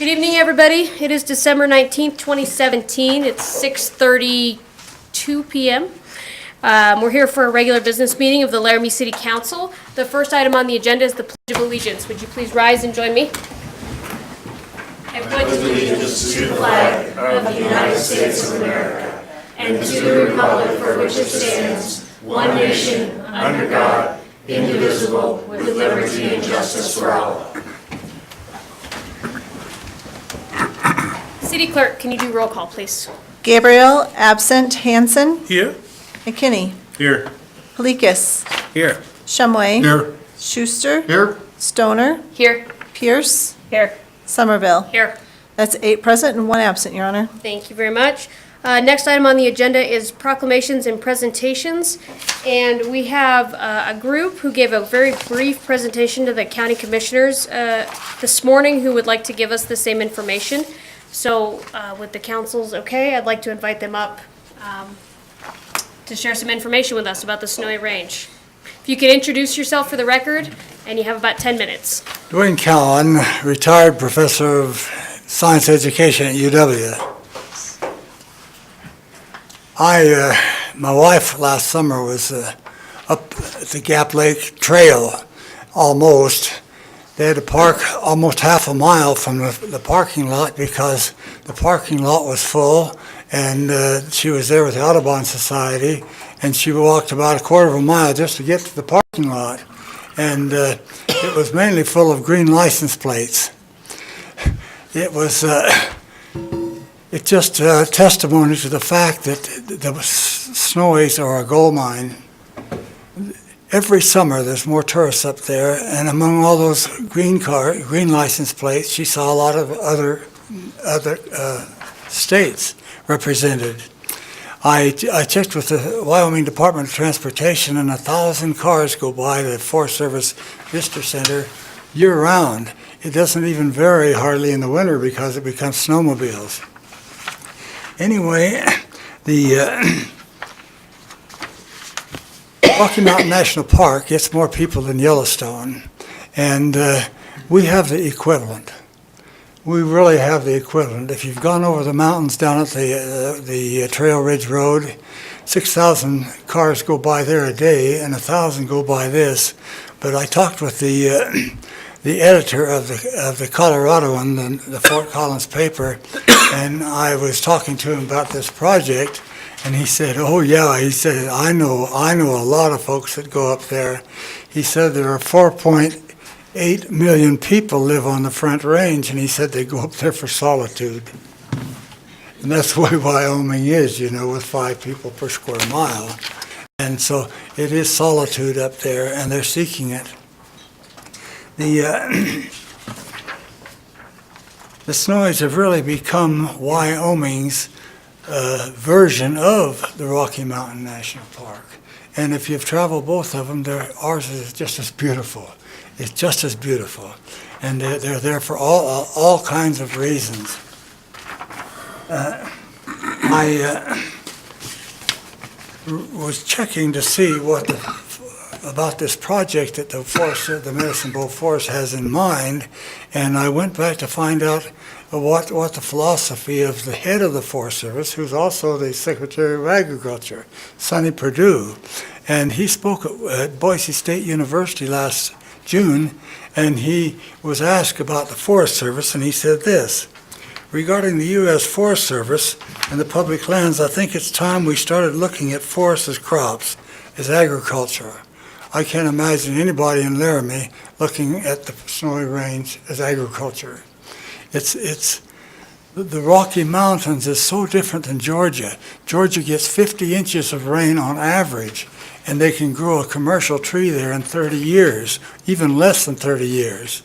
Good evening, everybody. It is December 19th, 2017. It's 6:32 p.m. We're here for a regular business meeting of the Laramie City Council. The first item on the agenda is the Pledge of Allegiance. Would you please rise and join me? I pledge allegiance to the flag of the United States of America and to the republic for which it stands, one nation, under God, indivisible, with liberty and justice for all. City Clerk, can you do roll call, please? Gabriel, absent. Hanson. Here. McKinney. Here. Palikas. Here. Shumway. Here. Schuster. Here. Stoner. Here. Pierce. Here. Somerville. Here. That's 8 present and 1 absent, Your Honor. Thank you very much. Next item on the agenda is proclamations and presentations. And we have a group who gave a very brief presentation to the county commissioners this morning who would like to give us the same information. So with the council's okay, I'd like to invite them up to share some information with us about the Snowy Range. If you could introduce yourself for the record, and you have about 10 minutes. Dwayne Cowan, retired professor of science education at UW. My wife last summer was up at the Gap Lake Trail, almost. They had to park almost half a mile from the parking lot because the parking lot was full, and she was there with the Audubon Society, and she walked about a quarter of a mile just to get to the parking lot. And it was mainly full of green license plates. It was it's just a testimony to the fact that the Snowies are a gold mine. Every summer there's more tourists up there, and among all those green license plates, she saw a lot of other states represented. I checked with the Wyoming Department of Transportation, and 1,000 cars go by the Forest Service Visitor Center year-round. It doesn't even vary hardly in the winter because it becomes snowmobiles. Anyway, the Rocky Mountain National Park gets more people than Yellowstone, and we have the equivalent. We really have the equivalent. If you've gone over the mountains down at the Trail Ridge Road, 6,000 cars go by there a day, and 1,000 go by this. But I talked with the editor of the Coloradoan, the Fort Collins paper, and I was talking to him about this project. And he said, "Oh yeah," he said, I know a lot of folks that go up there." He said there are 4.8 million people live on the Front Range, and he said they go up there for solitude. And that's the way Wyoming is, with 5 people per square mile. And so it is solitude up there, and they're seeking it. The Snowies have really become Wyoming's version of the Rocky Mountain National Park. And if you've traveled both of them, ours is just as beautiful. It's just as beautiful. And they're there for all kinds of reasons. I was checking to see about this project that the Medicine Bow Forest has in mind, and I went back to find out what the philosophy of the head of the Forest Service, who's also the Secretary of Agriculture, Sonny Perdue, and he spoke at Boise State University last June, and he was asked about the Forest Service, and he said this: "Regarding the U.S. Forest Service and the public lands, I think it's time we started looking at forests as crops, as agriculture. I can't imagine anybody in Laramie looking at the Snowy Range as agriculture. It's the Rocky Mountains is so different than Georgia. Georgia gets 50 inches of rain on average, and they can grow a commercial tree there in 30 years, even less than 30 years.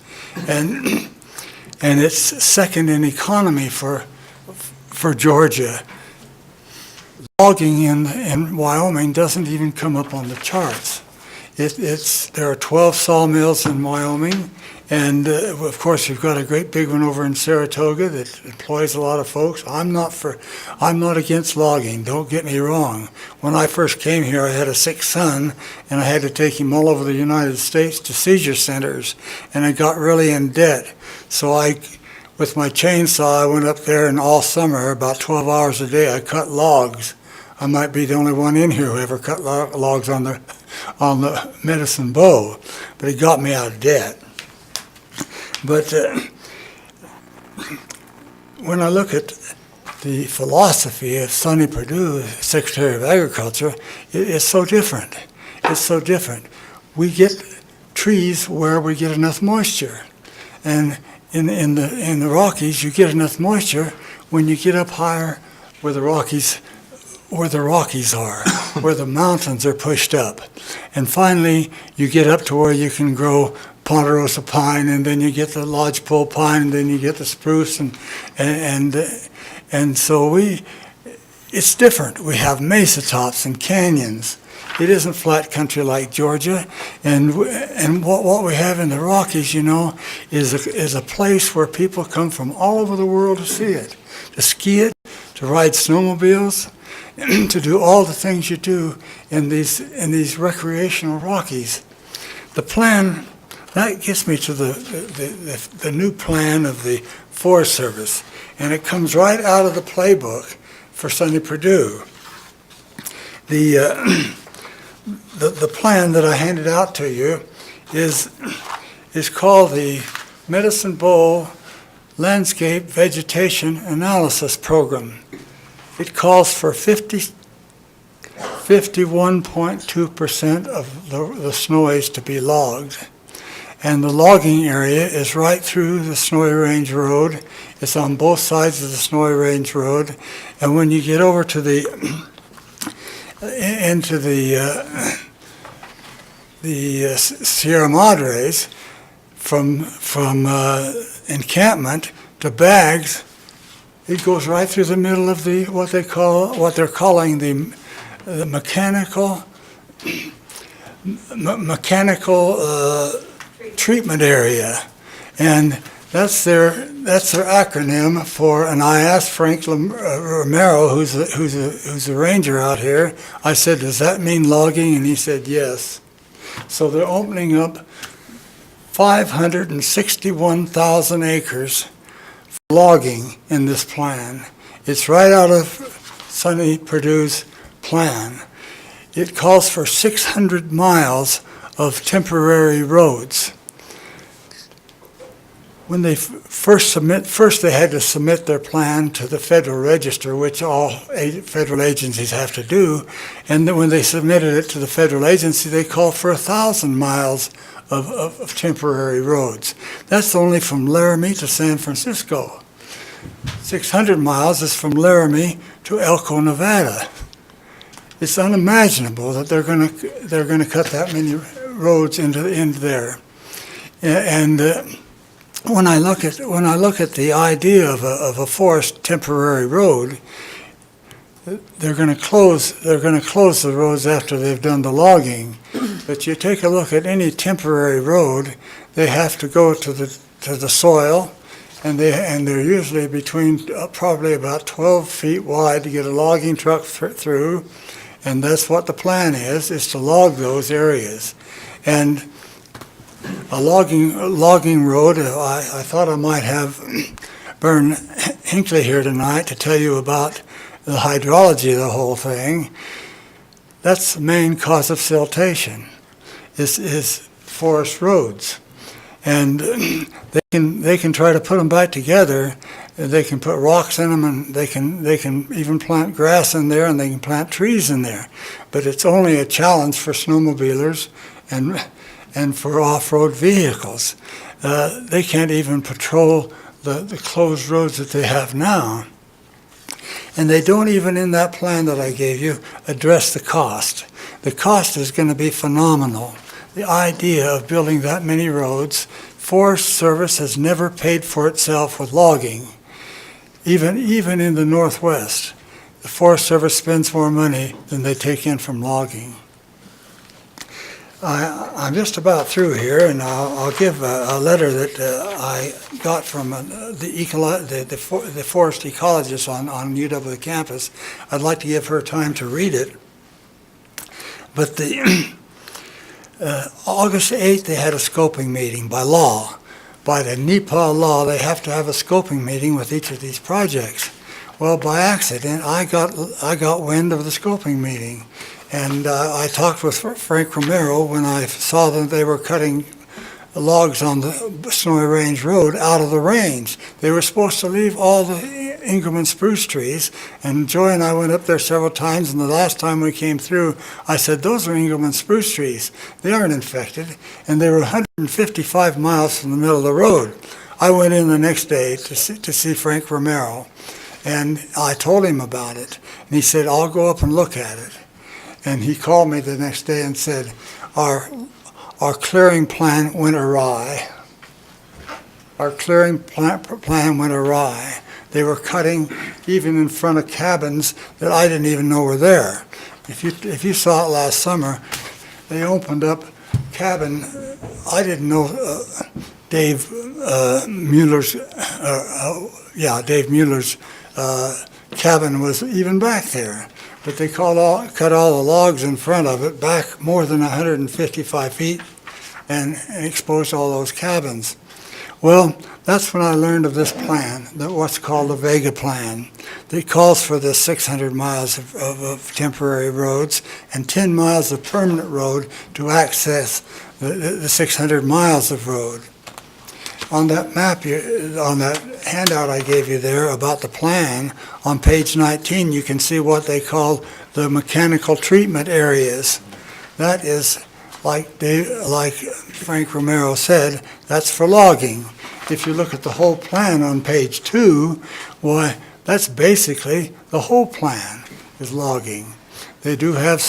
And it's second in economy for Georgia. Logging in Wyoming doesn't even come up on the charts. There are 12 sawmills in Wyoming, and of course you've got a great big one over in Saratoga that employs a lot of folks. I'm not against logging, don't get me wrong. When I first came here, I had a sick son, and I had to take him all over the United States to seizure centers, and I got really in debt. So with my chainsaw, I went up there, and all summer, about 12 hours a day, I cut logs. I might be the only one in here who ever cut logs on the Medicine Bow, but it got me out of debt. But when I look at the philosophy of Sonny Perdue, Secretary of Agriculture, it's so different. It's so different. We get trees where we get enough moisture, and in the Rockies, you get enough moisture when you get up higher where the Rockies are, where the mountains are pushed up. And finally, you get up to where you can grow ponderosa pine, and then you get the lodgepole pine, and then you get the spruce, and so it's different. We have mesa tops and canyons. It isn't flat country like Georgia, and what we have in the Rockies, is a place where people come from all over the world to see it, to ski it, to ride snowmobiles, to do all the things you do in these recreational Rockies. The plan that gets me to the new plan of the Forest Service, and it comes right out of the playbook for Sonny Perdue. The plan that I handed out to you is called the Medicine Bow Landscape Vegetation Analysis Program. It calls for 51.2% of the snowies to be logged. And the logging area is right through the Snowy Range Road. It's on both sides of the Snowy Range Road. And when you get over to into the Sierra Madres, from encampment to Bags, it goes right through the middle of what they're calling the mechanical treatment area, and that's their acronym for. And I asked Frank Romero, who's a ranger out here. I said, "Does that mean logging?" And he said, "Yes." So they're opening up 561,000 acres for logging in this plan. It's right out of Sonny Perdue's plan. It calls for 600 miles of temporary roads. When they first they had to submit their plan to the Federal Register, which all federal agencies have to do. And then when they submitted it to the federal agency, they called for 1,000 miles of temporary roads. That's only from Laramie to San Francisco. 600 miles is from Laramie to Elko, Nevada. It's unimaginable that they're going to cut that many roads into there. And when I look at the idea of a forest temporary road, they're going to close the roads after they've done the logging. But you take a look at any temporary road, they have to go to the soil, and they're usually between probably about 12 feet wide to get a logging truck through, and that's what the plan is to log those areas. And a logging road, I thought I might have Bern Hinckley here tonight to tell you about the hydrology of the whole thing. That's the main cause of siltation, is forest roads. And they can try to put them back together. They can put rocks in them, and they can even plant grass in there, and they can plant trees in there. But it's only a challenge for snowmobilers and for off-road vehicles. They can't even patrol the closed roads that they have now. And they don't even, in that plan that I gave you, address the cost. The cost is going to be phenomenal. The idea of building that many roads, Forest Service has never paid for itself with logging. Even in the Northwest, the Forest Service spends more money than they take in from logging. I'm just about through here, and I'll give a letter that I got from the forest ecologist on UW campus. I'd like to give her time to read it. But the August 8th, they had a scoping meeting by law. by the NEPA law, they have to have a scoping meeting with each of these projects. Well, by accident, I got wind of the scoping meeting, and I talked with Frank Romero when I saw that they were cutting logs on the Snowy Range Road out of the range. They were supposed to leave all the Ingram and spruce trees, and Joy and I went up there several times, and the last time we came through, I said, those are Ingram and spruce trees. They aren't infected, and they were 155 miles from the middle of the road. I went in the next day to see Frank Romero, and I told him about it, and he said, I'll go up and look at it. And he called me the next day and said, our clearing plan went awry. Our clearing plan went awry. They were cutting even in front of cabins that I didn't even know were there. If you saw it last summer, they opened up cabin. I didn't know Dave Mueller's cabin was even back there. But they cut all the logs in front of it back more than 155 feet and exposed all those cabins. Well, that's when I learned of this plan, what's called the Vega Plan. It calls for the 600 miles of temporary roads and 10 miles of permanent road to access the 600 miles of road. On that map, on that handout I gave you there about the plan, on page 19, you can see what they call the mechanical treatment areas. That is, like Frank Romero said, that's for logging. If you look at the whole plan on page 2, why, that's basically the whole plan is logging. They do have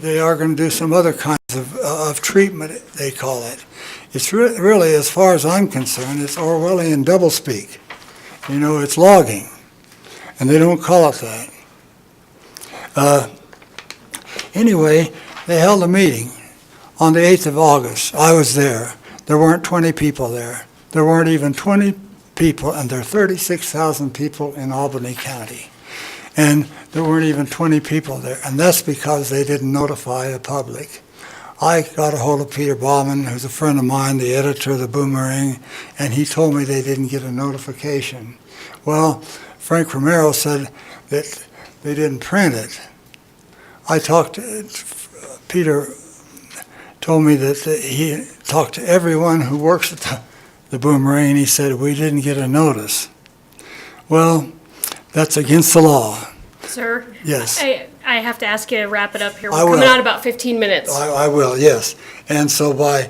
they are going to do some other kinds of treatment, they call it. It's really, as far as I'm concerned, it's Orwellian doublespeak. You know, it's logging, and they don't call it that. Anyway, they held a meeting on the 8th of August. I was there. There weren't 20 people there. There weren't even 20 people, and there are 36,000 people in Albany County. And there weren't even 20 people there, and that's because they didn't notify the public. I got a hold of Peter Bauman, who's a friend of mine, the editor of the Boomerang, and he told me they didn't get a notification. Well, Frank Romero said that they didn't print it. Peter told me that he talked to everyone who works at the Boomerang, and he said, we didn't get a notice. Well, that's against the law. Sir? Yes. I have to ask you to wrap it up here. I We're will. coming out about 15 minutes. I will, yes. And so by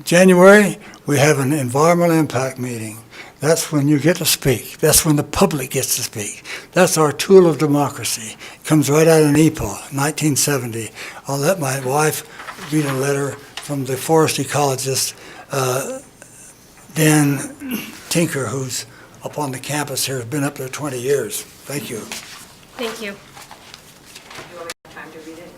January, we have an environmental impact meeting. That's when you get to speak. That's when the public gets to speak. That's our tool of democracy. It comes right out of NEPA, 1970. I'll let my wife read a letter from the forest ecologist, Dan Tinker, who's up on the campus here, has been up there 20 years. Thank you. Thank you. Do you want me to have time to read it?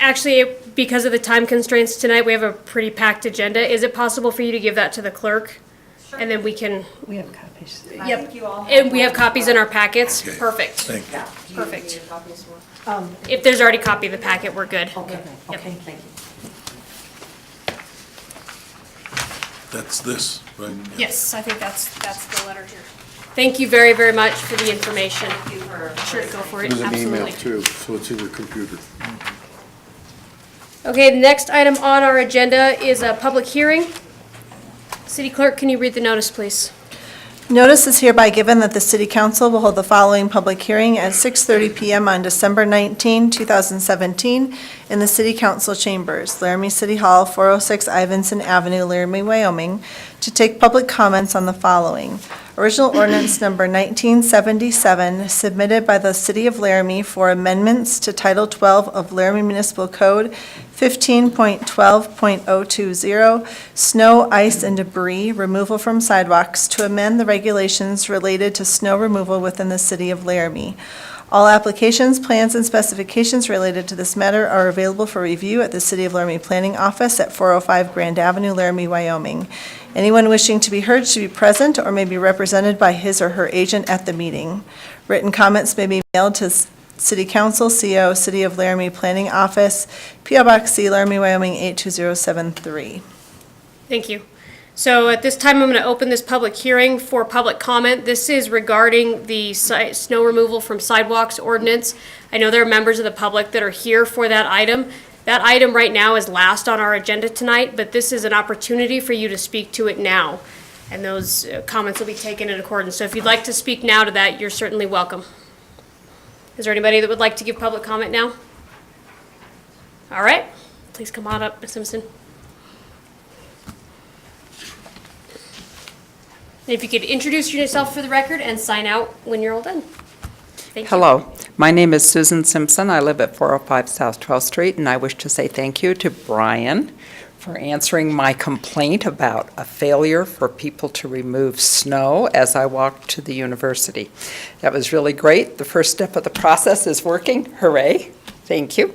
Actually, because of the time constraints tonight, we have a pretty packed agenda. Is it possible for you to give that to the clerk? Sure. And then we can, We have copies. I Yep. think you all and we have one. copies in our packets? Okay. Perfect. Thank you. Yeah. Do you Perfect. need a copy as well? If there's already a copy of the packet, we're good. Okay, Yep. okay, thank you. That's this, right? Yes, I think that's the letter here. Thank you very, very much for the information. Thank you for. Sure, go for it, There's an email absolutely. too, so it's in your computer. Okay, the next item on our agenda is a public hearing. City Clerk, can you read the notice, please? Notice is hereby given that the City Council will hold the following public hearing at 6:30 PM on December 19, 2017, in the City Council Chambers, Laramie City Hall, 406 Ivinson Avenue, Laramie, Wyoming, to take public comments on the following. Original ordinance number 1977, submitted by the City of Laramie for amendments to Title 12 of Laramie Municipal Code 15.12.020, snow, ice, and debris removal from sidewalks to amend the regulations related to snow removal within the City of Laramie. All applications, plans, and specifications related to this matter are available for review at the City of Laramie Planning Office at 405 Grand Avenue, Laramie, Wyoming. Anyone wishing to be heard should be present or may be represented by his or her agent at the meeting. Written comments may be mailed to City Council, CO, City of Laramie Planning Office, P.O. Box C, Laramie, Wyoming, 82073. Thank you. So at this time, I'm going to open this public hearing for public comment. This is regarding the snow removal from sidewalks ordinance. I know there are members of the public that are here for that item. That item right now is last on our agenda tonight, but this is an opportunity for you to speak to it now. And those comments will be taken in accordance. So if you'd like to speak now to that, you're certainly welcome. Is there anybody that would like to give public comment now? All right, please come on up, Ms. Simpson. And if you could introduce yourself for the record and sign out when you're all done. Thank you. Hello, my name is Susan Simpson. I live at 405 South 12th Street, and I wish to say thank you to Brian for answering my complaint about a failure for people to remove snow as I walked to the university. That was really great. The first step of the process is working. Hooray. Thank you.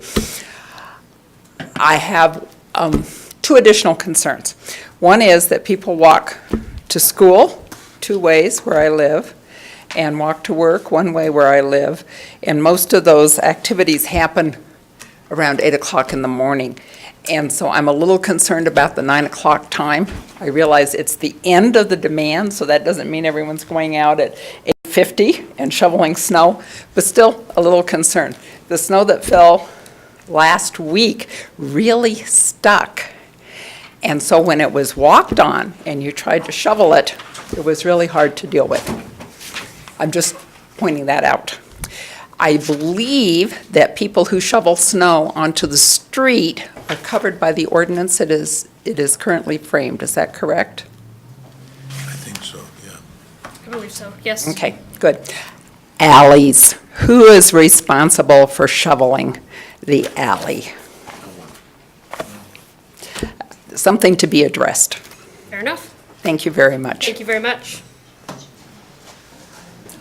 I have 2 additional concerns. One is that people walk to school 2 ways where I live, and walk to work 1 way where I live, and most of those activities happen around 8 o'clock in the morning. And so I'm a little concerned about the 9 o'clock time. I realize it's the end of the demand, so that doesn't mean everyone's going out at 8:50 and shoveling snow, but still a little concerned. The snow that fell last week really stuck. And so when it was walked on and you tried to shovel it, it was really hard to deal with. I'm just pointing that out. I believe that people who shovel snow onto the street are covered by the ordinance it is currently framed. Is that correct? I think so, yeah. I believe so, yes. Okay, good. Alleys. Who is responsible for shoveling the alley? Something to be addressed. Fair enough. Thank you very much. Thank you very much.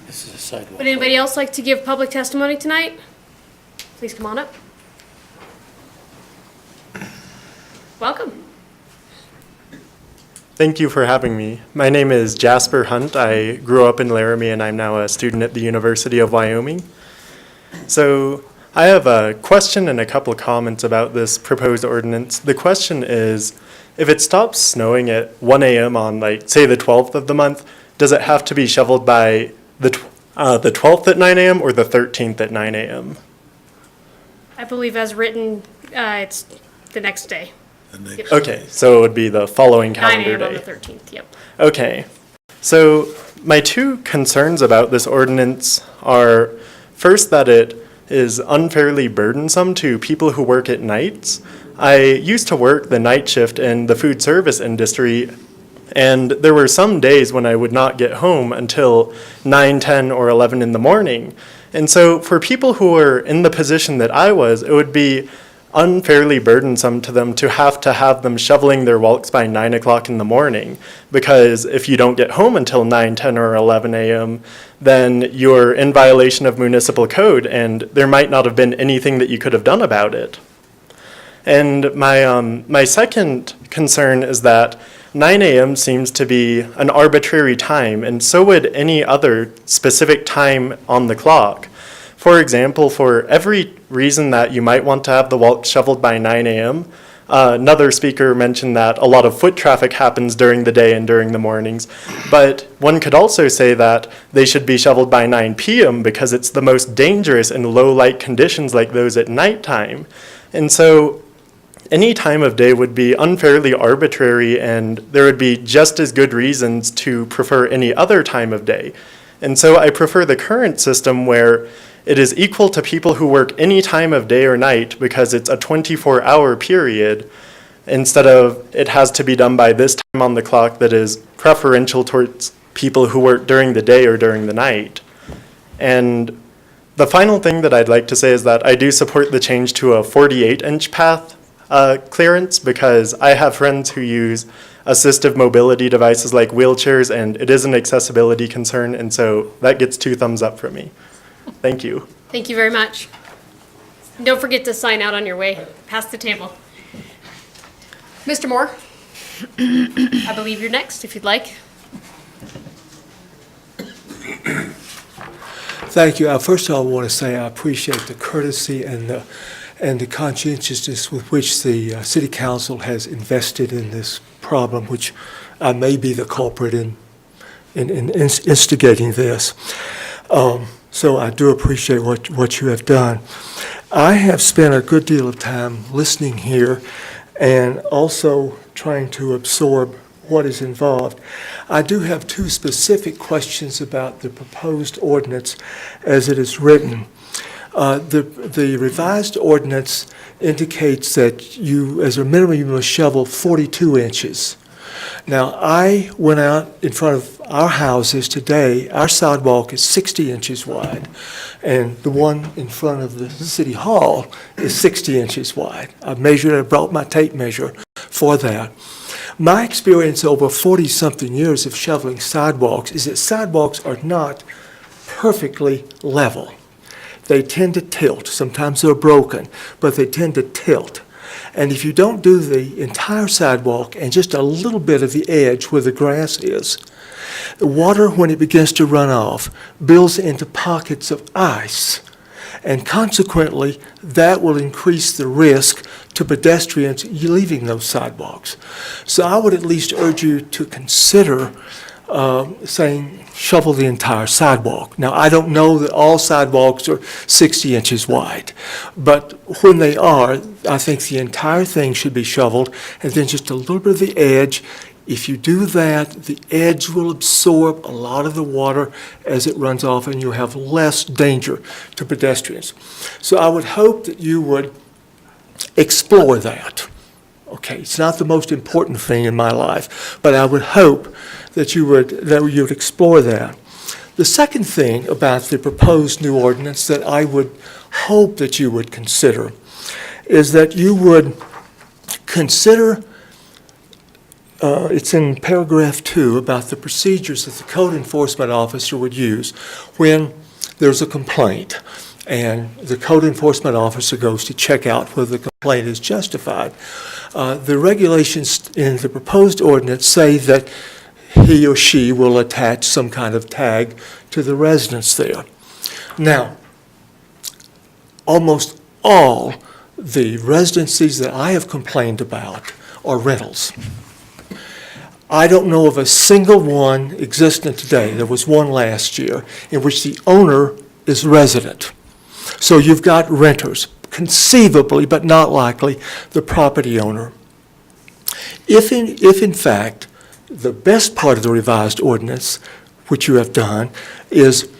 This is a sidewalk. Would anybody else like to give public testimony tonight? Please come on up. Welcome. Thank you for having me. My name is Jasper Hunt. I grew up in Laramie and I'm now a student at the University of Wyoming. So I have a question and a couple of comments about this proposed ordinance. The question is, if it stops snowing at 1 a.m. on, like, say the 12th of the month, does it have to be shoveled by the 12th at 9 a.m. or the 13th at 9 a.m.? I believe as written, it's the next day. And Yep. Okay, so it would be the following 9 calendar a.m. on day. the 13th, yep. Okay, so my 2 concerns about this ordinance are, first, that it is unfairly burdensome to people who work at nights. I used to work the night shift in the food service industry, and there were some days when I would not get home until 9, 10, or 11 in the morning. And so for people who were in the position that I was, it would be unfairly burdensome to them to have them shoveling their walks by 9 o'clock in the morning, because if you don't get home until 9, 10, or 11 a.m., then you're in violation of municipal code, and there might not have been anything that you could have done about it. And my second concern is that 9 a.m. seems to be an arbitrary time, and so would any other specific time on the clock. For example, for every reason that you might want to have the walk shoveled by 9 a.m., another speaker mentioned that a lot of foot traffic happens during the day and during the mornings, but one could also say that they should be shoveled by 9 p.m. because it's the most dangerous in low light conditions like those at nighttime. And so any time of day would be unfairly arbitrary, and there would be just as good reasons to prefer any other time of day. And so I prefer the current system where it is equal to people who work any time of day or night because it's a 24-hour period, instead of it has to be done by this time on the clock that is preferential towards people who work during the day or during the night. And the final thing that I'd like to say is that I do support the change to a 48-inch path clearance, because I have friends who use assistive mobility devices like wheelchairs, and it is an accessibility concern, and so that gets 2 thumbs up from me. Thank you. Thank you very much. And don't forget to sign out on your way past the table. Mr. Moore, I believe you're next, if you'd like. Thank you. First of all, I want to say I appreciate the courtesy and the conscientiousness with which the City Council has invested in this problem, which I may be the culprit in instigating this. So I do appreciate what you have done. I have spent a good deal of time listening here and also trying to absorb what is involved. I do have two specific questions about the proposed ordinance as it is written. The revised ordinance indicates that you, as a minimum, you must shovel 42 inches. Now, I went out in front of our houses today. Our sidewalk is 60 inches wide, and the one in front of the city hall is 60 inches wide. I measured, I brought my tape measure for that. My experience over 40-something years of shoveling sidewalks is that sidewalks are not perfectly level. They tend to tilt. Sometimes they're broken, but they tend to tilt. And if you don't do the entire sidewalk and just a little bit of the edge where the grass is, the water, when it begins to run off, builds into pockets of ice. And consequently, that will increase the risk to pedestrians leaving those sidewalks. So I would at least urge you to consider saying shovel the entire sidewalk. Now, I don't know that all sidewalks are 60 inches wide, but when they are, I think the entire thing should be shoveled, and then just a little bit of the edge. If you do that, the edge will absorb a lot of the water as it runs off, and you'll have less danger to pedestrians. So I would hope that you would explore that. Okay, it's not the most important thing in my life, but I would hope that you would explore that. The second thing about the proposed new ordinance that I would hope that you would consider is that you would consider, it's in paragraph 2, about the procedures that the code enforcement officer would use when there's a complaint and the code enforcement officer goes to check out whether the complaint is justified. The regulations in the proposed ordinance say that he or she will attach some kind of tag to the residence there. Now, almost all the residencies that I have complained about are rentals. I don't know of a single one existent today. There was one last year in which the owner is resident. So you've got renters, conceivably, but not likely, the property owner. If in fact, the best part of the revised ordinance, which you have done, is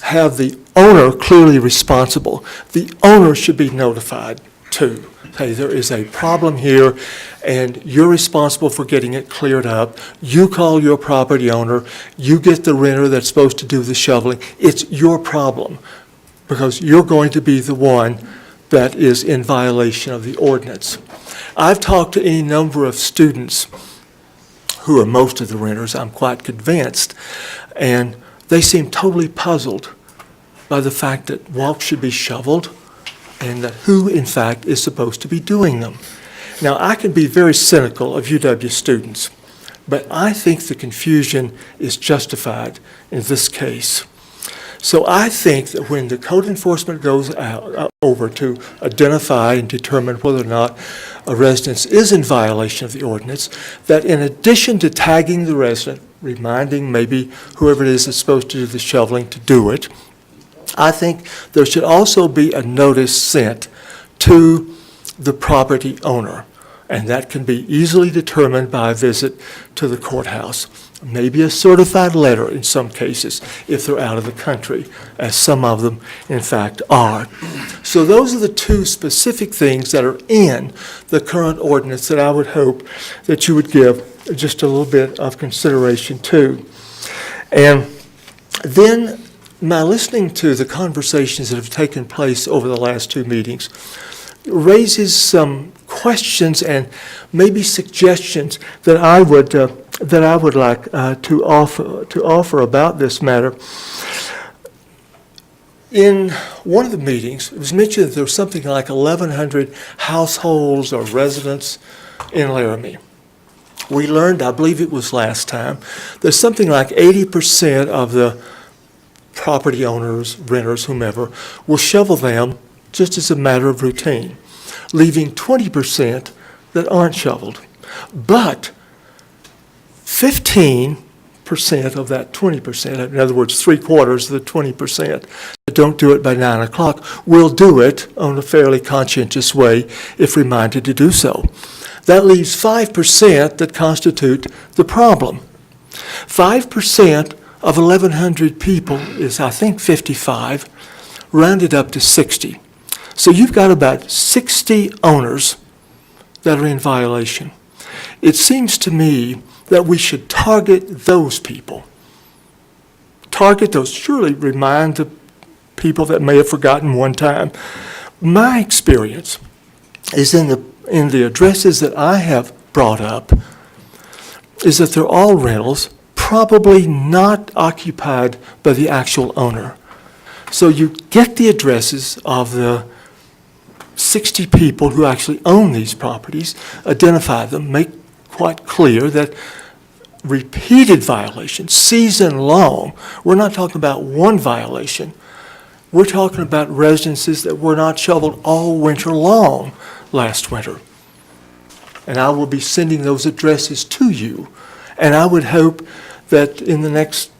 have the owner clearly responsible. The owner should be notified too. Hey, there is a problem here, and you're responsible for getting it cleared up. You call your property owner. You get the renter that's supposed to do the shoveling. It's your problem, because you're going to be the one that is in violation of the ordinance. I've talked to any number of students who are most of the renters, I'm quite convinced, and they seem totally puzzled by the fact that walks should be shoveled and that who, in fact, is supposed to be doing them. Now, I can be very cynical of UW students, but I think the confusion is justified in this case. So I think that when the code enforcement goes over to identify and determine whether or not a residence is in violation of the ordinance, that in addition to tagging the resident, reminding maybe whoever it is that's supposed to do the shoveling to do it, I think there should also be a notice sent to the property owner, and that can be easily determined by a visit to the courthouse. Maybe a certified letter in some cases, if they're out of the country, as some of them, in fact, are. So those are the two specific things that are in the current ordinance that I would hope that you would give just a little bit of consideration to. And then, my listening to the conversations that have taken place over the last two meetings raises some questions and maybe suggestions that I would like to offer about this matter. In one of the meetings, it was mentioned that there was something like 1,100 households or residents in Laramie. We learned, I believe it was last time, that something like 80% of the property owners, renters, whomever, will shovel them just as a matter of routine, leaving 20% that aren't shoveled. But 15% of that 20%, in other words, 3/4 of the 20% that don't do it by 9 o'clock, will do it on a fairly conscientious way if reminded to do so. That leaves 5% that constitute the problem. 5% of 1,100 people is, I think, 55, rounded up to 60. So you've got about 60 owners that are in violation. It seems to me that we should target those people. Target those, surely remind the people that may have forgotten one time. My experience is in the addresses that I have brought up is that they're all rentals, probably not occupied by the actual owner. So you get the addresses of the 60 people who actually own these properties, identify them, make quite clear that repeated violations, season long, we're not talking about one violation. We're talking about residences that were not shoveled all winter long last winter. And I will be sending those addresses to you. And I would hope that in the next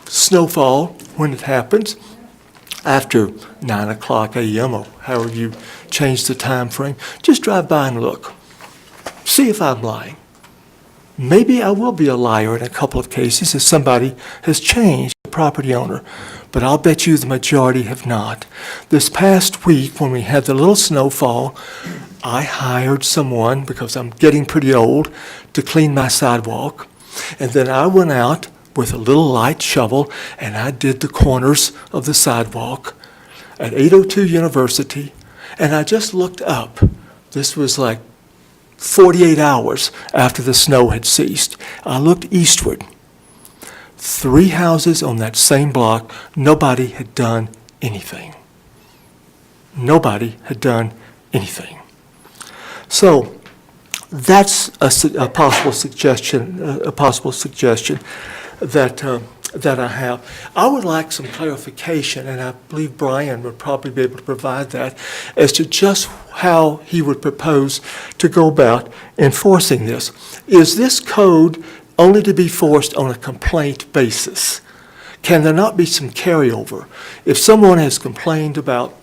snowfall, when it happens, after 9 o'clock a.m. or however you change the time frame, just drive by and look. See if I'm lying. Maybe I will be a liar in a couple of cases if somebody has changed the property owner, but I'll bet you the majority have not. This past week when we had the little snowfall, I hired someone, because I'm getting pretty old, to clean my sidewalk, and then I went out with a little light shovel and I did the corners of the sidewalk at 802 University, and I just looked up. This was like 48 hours after the snow had ceased. I looked eastward. 3 houses on that same block, nobody had done anything. Nobody had done anything. So that's a possible suggestion that I have. I would like some clarification, and I believe Brian would probably be able to provide that, as to just how he would propose to go about enforcing this. Is this code only to be forced on a complaint basis? Can there not be some carryover? If someone has complained about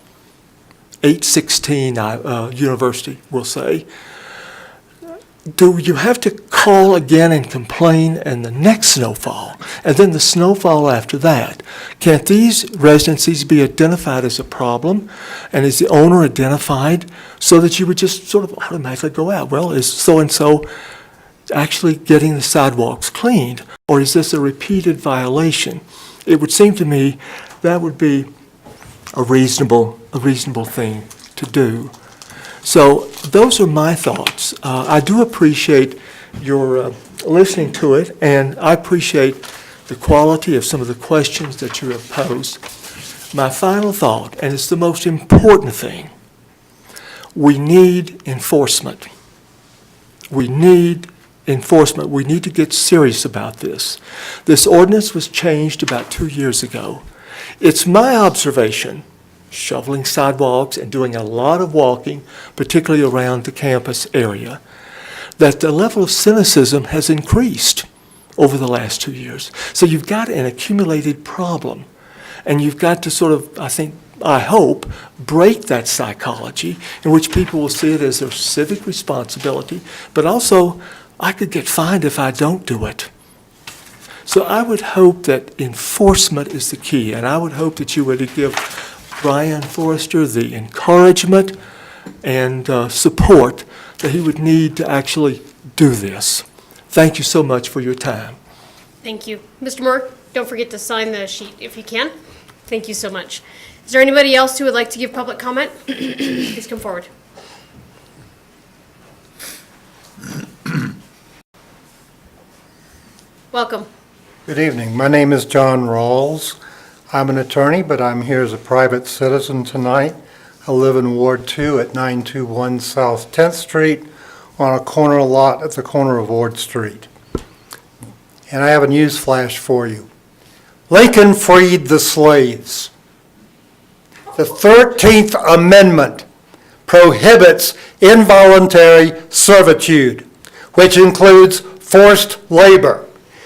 816 University, we'll say, do you have to call again and complain in the next snowfall, and then the snowfall after that? Can't these residencies be identified as a problem, and is the owner identified so that you would just sort of automatically go out? Well, is so-and-so actually getting the sidewalks cleaned, or is this a repeated violation? It would seem to me that would be a reasonable thing to do. So those are my thoughts. I do appreciate your listening to it, and I appreciate the quality of some of the questions that you have posed. My final thought, and it's the most important thing, we need enforcement. We need enforcement. We need to get serious about this. This ordinance was changed about 2 years ago. It's my observation, shoveling sidewalks and doing a lot of walking, particularly around the campus area, that the level of cynicism has increased over the last 2 years. So you've got an accumulated problem, and you've got to sort of, I hope, break that psychology in which people will see it as their civic responsibility, but also, I could get fined if I don't do it. So I would hope that enforcement is the key, and I would hope that you would give Brian Forrester the encouragement and support that he would need to actually do this. Thank you so much for your time. Thank you. Mr. Moore, don't forget to sign the sheet if you can. Thank you so much. Is there anybody else who would like to give public comment? Please come forward. Welcome. Good evening. My name is John Rawls. I'm an attorney, but I'm here as a private citizen tonight. I live in Ward 2 at 921 South 10th Street on a corner lot at the corner of Ward Street. And I have a news flash for you. Lincoln freed the slaves. The 13th Amendment prohibits involuntary servitude, which includes forced labor.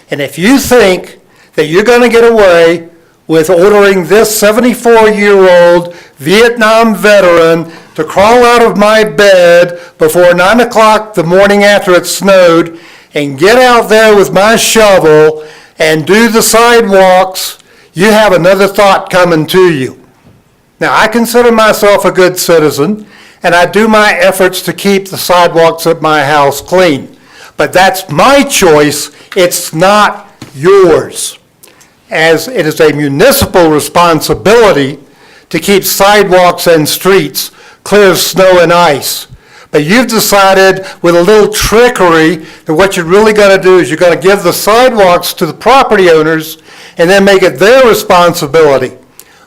And if you think that you're going to get away with ordering this 74-year-old Vietnam veteran to crawl out of my bed before 9 o'clock the morning after it snowed and get out there with my shovel and do the sidewalks, you have another thought coming to you. Now, I consider myself a good citizen, and I do my efforts to keep the sidewalks at my house clean. But that's my choice, it's not yours. As it is a municipal responsibility to keep sidewalks and streets clear of snow and ice. But you've decided with a little trickery that what you're really going to do is you're going to give the sidewalks to the property owners and then make it their responsibility.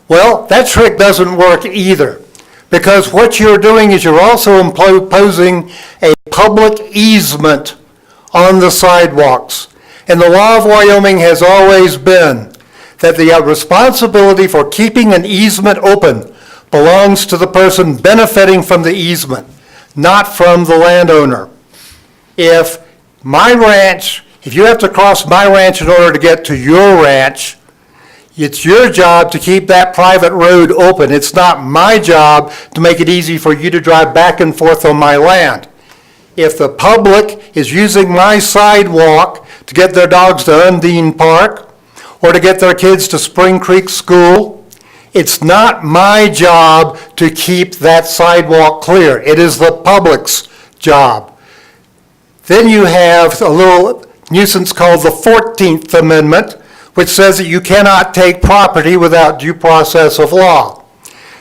Well, that trick doesn't work either, because what you're doing is you're also imposing a public easement on the sidewalks. And the law of Wyoming has always been that the responsibility for keeping an easement open belongs to the person benefiting from the easement, not from the landowner. If you have to cross my ranch in order to get to your ranch, it's your job to keep that private road open. It's not my job to make it easy for you to drive back and forth on my land. If the public is using my sidewalk to get their dogs to Undine Park or to get their kids to Spring Creek School, it's not my job to keep that sidewalk clear. It is the public's job. Then you have a little nuisance called the 14th Amendment, which says that you cannot take property without due process of law.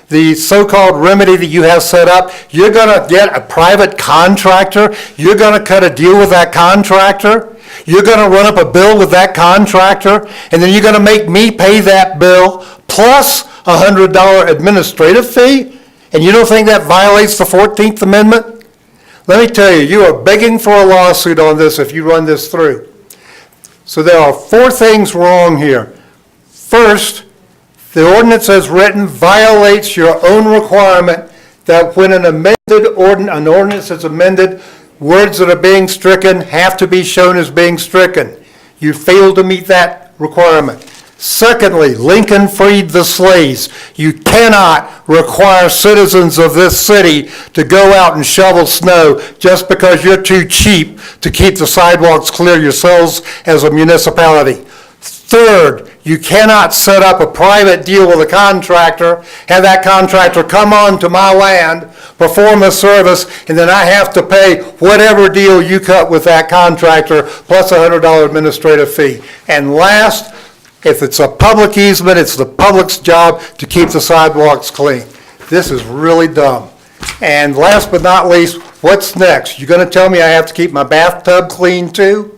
The so-called remedy that you have set up, you're going to get a private contractor, you're going to cut a deal with that contractor, you're going to run up a bill with that contractor, and then you're going to make me pay that bill plus a $100 administrative fee, and you don't think that violates the 14th Amendment? Let me tell you, you are begging for a lawsuit on this if you run this through. So there are 4 things wrong here. First, the ordinance as written violates your own requirement that when an ordinance is amended, words that are being stricken have to be shown as being stricken. You failed to meet that requirement. Secondly, Lincoln freed the slaves. You cannot require citizens of this city to go out and shovel snow just because you're too cheap to keep the sidewalks clear yourselves as a municipality. Third, you cannot set up a private deal with a contractor, have that contractor come on to my land, perform a service, and then I have to pay whatever deal you cut with that contractor plus a $100 administrative fee. And last, if it's a public easement, it's the public's job to keep the sidewalks clean. This is really dumb. And last but not least, what's next? You're going to tell me I have to keep my bathtub clean too?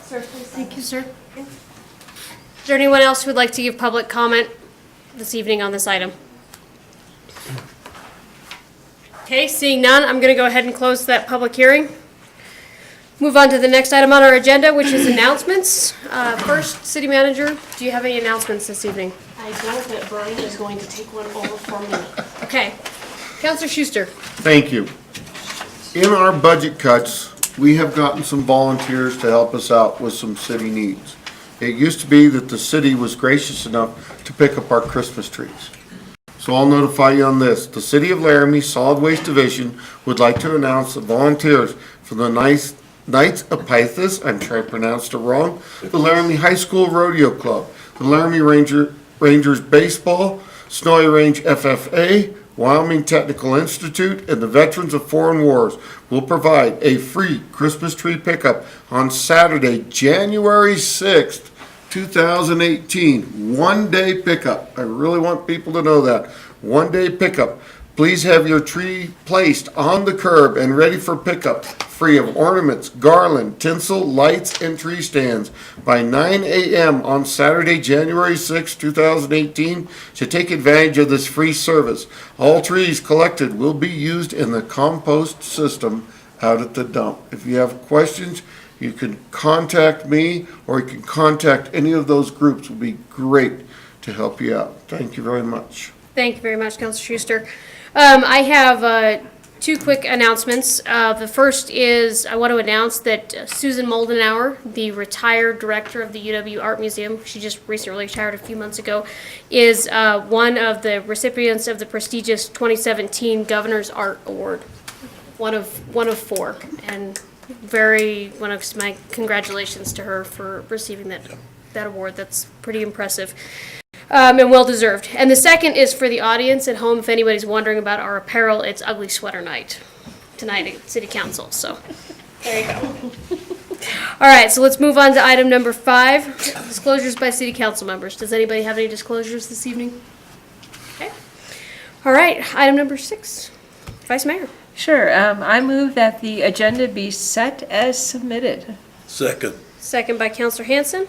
Sir, please. Thank you, sir. Is there anyone else who would like to give public comment this evening on this item? Okay, seeing none, I'm going to go ahead and close that public hearing. Move on to the next item on our agenda, which is announcements. First, City Manager, do you have any announcements this evening? I don't, but Brian is going to take one over for me. Okay. Counselor Schuster. Thank you. In our budget cuts, we have gotten some volunteers to help us out with some city needs. It used to be that the city was gracious enough to pick up our Christmas trees. So I'll notify you on this. The City of Laramie Solid Waste Division would like to announce the volunteers for the Knights of Python, I'm sure I pronounced it wrong, the Laramie High School Rodeo Club, the Laramie Rangers Baseball, Snowy Range FFA, Wyoming Technical Institute, and the Veterans of Foreign Wars will provide a free Christmas tree pickup on Saturday, January 6th, 2018. One-day pickup. I really want people to know that. One-day pickup. Please have your tree placed on the curb and ready for pickup, free of ornaments, garland, tinsel, lights, and tree stands by 9 a.m. on Saturday, January 6, 2018 to take advantage of this free service. All trees collected will be used in the compost system out at the dump. If you have questions, you can contact me or you can contact any of those groups. It will be great to help you out. Thank you very much. Thank you very much, Counselor Schuster. I have Two quick announcements. The first is I want to announce that Susan Moldenauer, the retired director of the UW Art Museum, she just recently retired a few months ago, is one of the recipients of the prestigious 2017 Governor's Art Award. One of four, and one of my congratulations to her for receiving that award. That's pretty impressive. And well-deserved. And the second is for the audience at home, if anybody's wondering about our apparel, it's Ugly Sweater Night tonight at City Council, so there you go. All right, so let's move on to item number 5, disclosures by City Council members. Does anybody have any disclosures this evening? Okay. All right, item number 6, Vice Mayor. Sure. I move that the agenda be set as submitted. Second. Second by Councilor Hanson.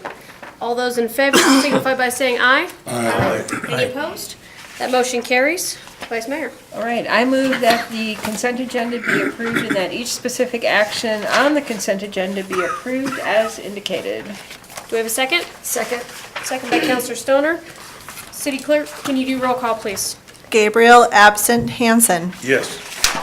All those in favor signify by saying aye. Aye. Any opposed? That motion carries. Vice Mayor. All right. I move that the consent agenda be approved and that each specific action on the consent agenda be approved as indicated. Do we have a second? Second. Second by Councilor Stoner. City Clerk, can you do roll call, please? Gabriel, absent. Hanson. Yes.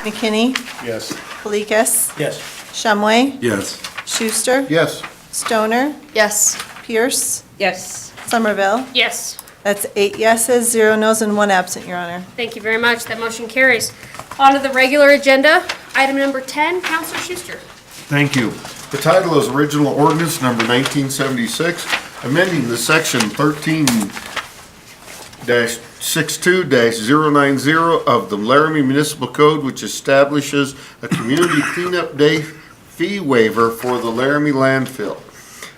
McKinney. Yes. Kalikas. Yes. Shumway. Yes. Schuster. Yes. Stoner. Yes. Pierce. Yes. Somerville. Yes. That's 8 yeses, 0 nos, and 1 absent, Your Honor. Thank you very much. That motion carries. On to the regular agenda. Item number 10, Councilor Schuster. Thank you. The title is Original Ordinance Number 1976, amending the Section 13-62-090 of the Laramie Municipal Code, which establishes a community cleanup day fee waiver for the Laramie landfill.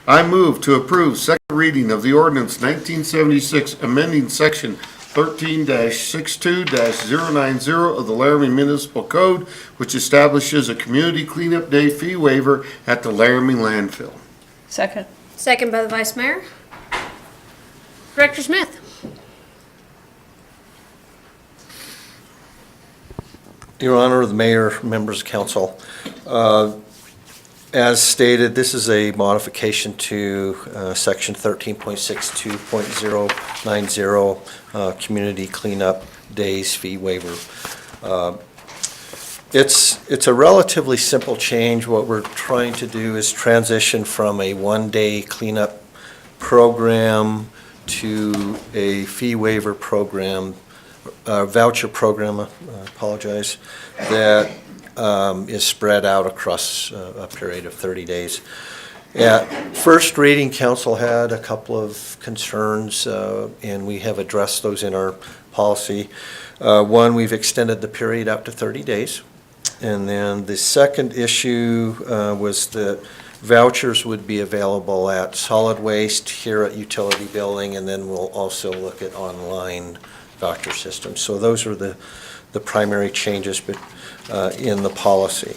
I move to approve second reading of the ordinance 1976, amending Section 13-62-090 of the Laramie Municipal Code, which establishes a community cleanup day fee waiver at the Laramie landfill. Second. Second by the Vice Mayor. Director Smith. Your Honor, the Mayor, members of council, as stated, this is a modification to Section 13.62.090, Community Cleanup Days Fee Waiver. It's a relatively simple change. What we're trying to do is transition from a one-day cleanup program to a fee waiver program, voucher program, I apologize, that is spread out across a period of 30 days. At first reading, council had a couple of concerns, and we have addressed those in our policy. One, we've extended the period up to 30 days. And then the second issue was that vouchers would be available at solid waste, here at utility billing, and then we'll also look at online voucher systems. So those are the primary changes in the policy.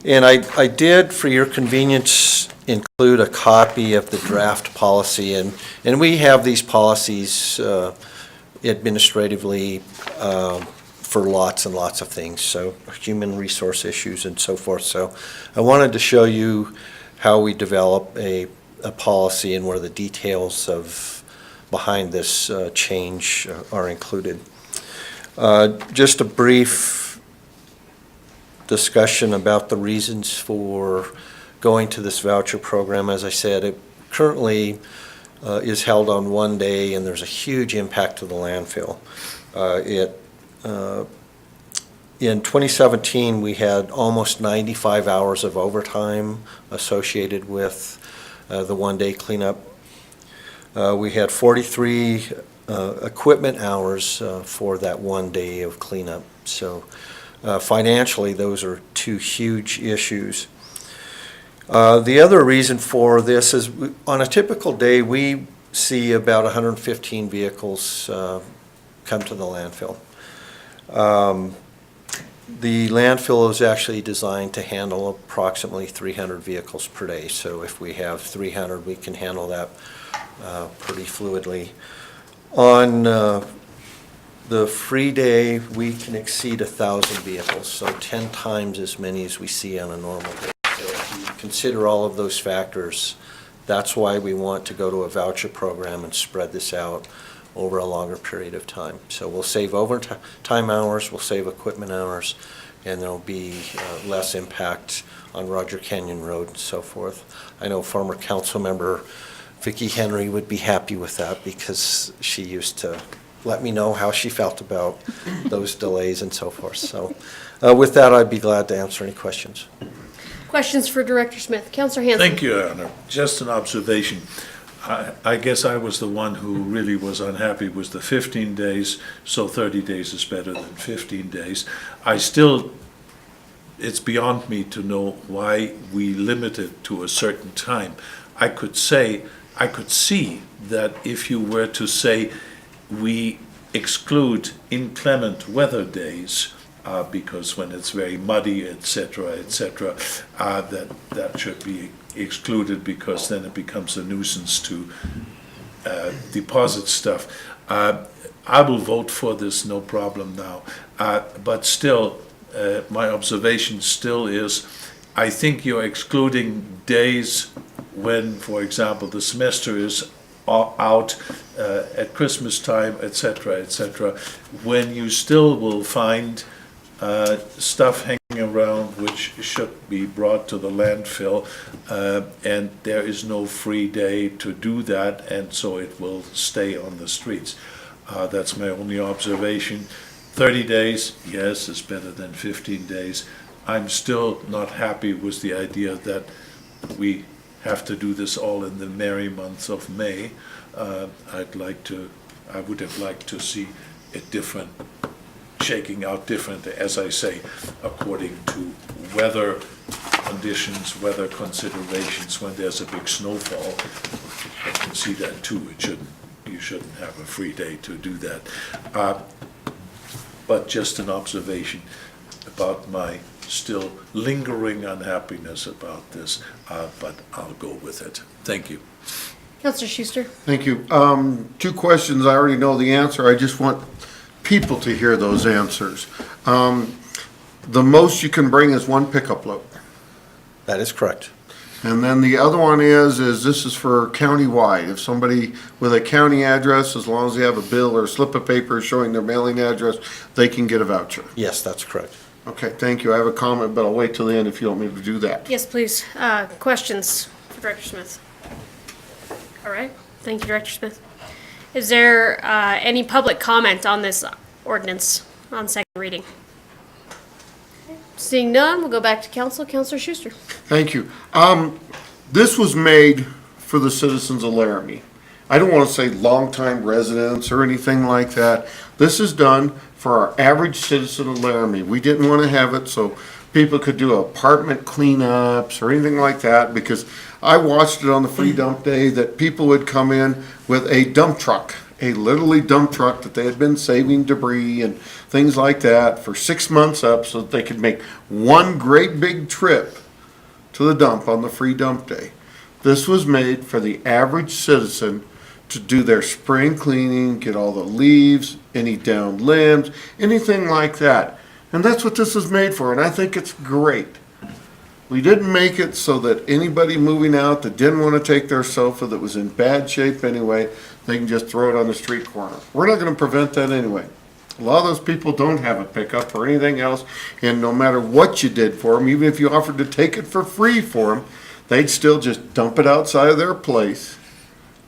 And I did, for your convenience, include a copy of the draft policy, and we have these policies administratively for lots and lots of things, so human resource issues and so forth. So I wanted to show you how we develop a policy and where the details behind this change are included. Just a brief discussion about the reasons for going to this voucher program. As I said, it currently is held on one day, and there's a huge impact to the landfill. In 2017, we had almost 95 hours of overtime associated with the one-day cleanup. We had 43 equipment hours for that one day of cleanup. So financially, those are two huge issues. The other reason for this is on a typical day, we see about 115 vehicles come to the landfill. The landfill is actually designed to handle approximately 300 vehicles per day. So if we have 300, we can handle that pretty fluidly. On the free day, we can exceed 1,000 vehicles, so 10 times as many as we see on a normal day. So if you consider all of those factors, that's why we want to go to a voucher program and spread this out over a longer period of time. So we'll save overtime hours, we'll save equipment hours, and there'll be less impact on Roger Canyon Road and so forth. I know former council member Vicki Henry would be happy with that because she used to let me know how she felt about those delays and so forth. So with that, I'd be glad to answer any questions. Questions for Director Smith? Counselor Hanson? Thank you, Your Honor. Just an observation. I guess I was the one who really was unhappy with the 15 days, so 30 days is better than 15 days. It's beyond me to know why we limit it to a certain time. I could see that if you were to say we exclude inclement weather days, because when it's very muddy, et cetera, that should be excluded because then it becomes a nuisance to deposit stuff. I will vote for this, no problem now. But still, my observation still is, I think you're excluding days when, for example, the semester is out at Christmas time, et cetera, when you still will find stuff hanging around which should be brought to the landfill, and there is no free day to do that, and so it will stay on the streets. That's my only observation. 30 days, yes, is better than 15 days. I'm still not happy with the idea that we have to do this all in the merry month of May. I would have liked to see it different, shaking out different, as I say, according to weather conditions, weather considerations. When there's a big snowfall, I can see that too. You shouldn't have a free day to do that. But just an observation about my still lingering unhappiness about this, but I'll go with it. Thank you. Counselor Schuster? Thank you. 2 questions. I already know the answer. I just want people to hear those answers. The most you can bring is 1 pickup load. That is correct. And then the other one is this is for county-wide. If somebody with a county address, as long as they have a bill or a slip of paper showing their mailing address, they can get a voucher. Yes, that's correct. Okay, thank you. I have a comment, but I'll wait till the end if you want me to do that. Yes, please. Questions for Director Smith? All right. Thank you, Director Smith. Is there any public comment on this ordinance on second reading? Seeing none, we'll go back to council. Counselor Schuster? Thank you. This was made for the citizens of Laramie. I don't want to say longtime residents or anything like that. This is done for our average citizen of Laramie. We didn't want to have it so people could do apartment cleanups or anything like that, because I watched it on the free dump day that people would come in with a dump truck, a literally dump truck that they had been saving debris and things like that for 6 months up so that they could make one great big trip to the dump on the free dump day. This was made for the average citizen to do their spring cleaning, get all the leaves, any downed limbs, anything like that. And that's what this is made for, and I think it's great. We didn't make it so that anybody moving out that didn't want to take their sofa that was in bad shape anyway, they can just throw it on the street corner. We're not going to prevent that anyway. A lot of those people don't have a pickup or anything else, and no matter what you did for them, even if you offered to take it for free for them, they'd still just dump it outside of their place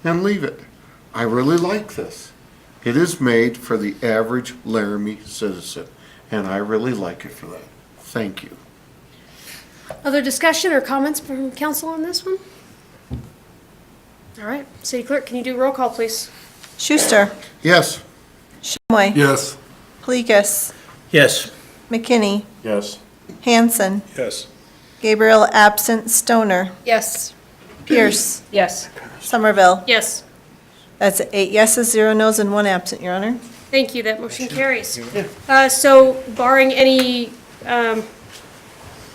and leave it. I really like this. It is made for the average Laramie citizen, and I really like it for that. Thank you. Other discussion or comments from council on this one? All right. City Clerk, can you do roll call, please? Schuster. Yes. Shumway. Yes. Pelegas. Yes. McKinney. Yes. Hanson. Yes. Gabriel absent. Stoner. Yes. Pierce. Yes. Somerville. Yes. That's 8 yeses, 0 nos, and 1 absent, Your Honor. Thank you. That motion carries. So barring any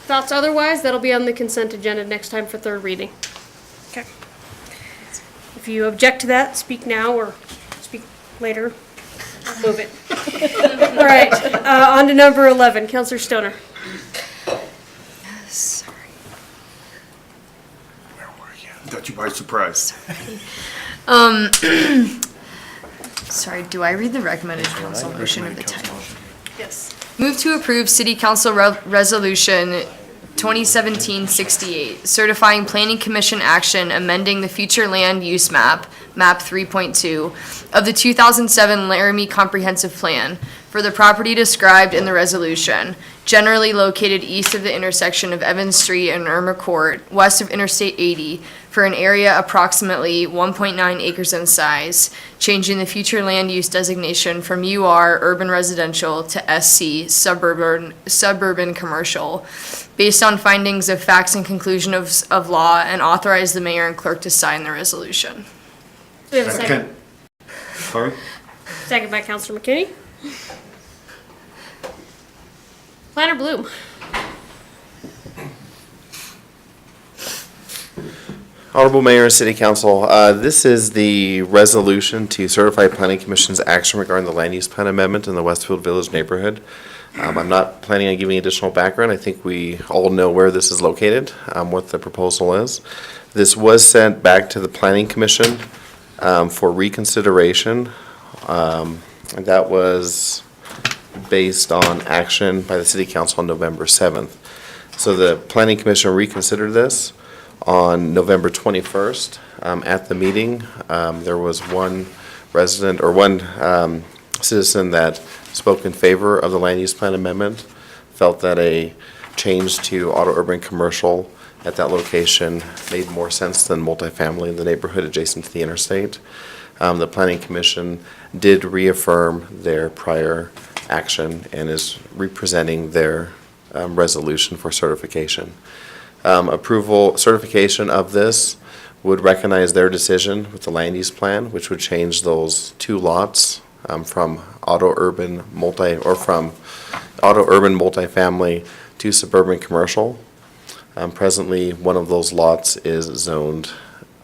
thoughts otherwise, that'll be on the consent agenda next time for third reading. Okay. If you object to that, speak now or speak later. Move it. All right. On to number 11. Counselor Stoner. Sorry. Got you by surprise. Sorry, do I read the recommended council motion or the title? Yes. Move to approve City Council Resolution 2017-68, certifying Planning Commission action amending the future land use map, map 3.2, of the 2007 Laramie Comprehensive Plan for the property described in the resolution, generally located east of the intersection of Evans Street and Irma Court, west of Interstate 80, for an area approximately 1.9 acres in size, changing the future land use designation from UR urban residential to SC suburban commercial, based on findings of facts and conclusion of law, and authorize the mayor and clerk to sign the resolution. Do we have a second? Sorry? Second by Councilor McKinney. Planner Bloom. Honorable Mayor and City Council, this is the resolution to certify Planning Commission's action regarding the land use plan amendment in the Westfield Village neighborhood. I'm not planning on giving additional background. I think we all know where this is located, what the proposal is. This was sent back to the Planning Commission for reconsideration. And that was based on action by the City Council on November 7th. So the Planning Commission reconsidered this on November 21st. At the meeting, there was one resident or one citizen that spoke in favor of the land use plan amendment, felt that a change to auto urban commercial at that location made more sense than multifamily in the neighborhood adjacent to the interstate. The Planning Commission did reaffirm their prior action and is representing their resolution for certification. Certification of this would recognize their decision with the land use plan, which would change those two lots from auto urban multifamily to suburban commercial. Presently, one of those lots is zoned,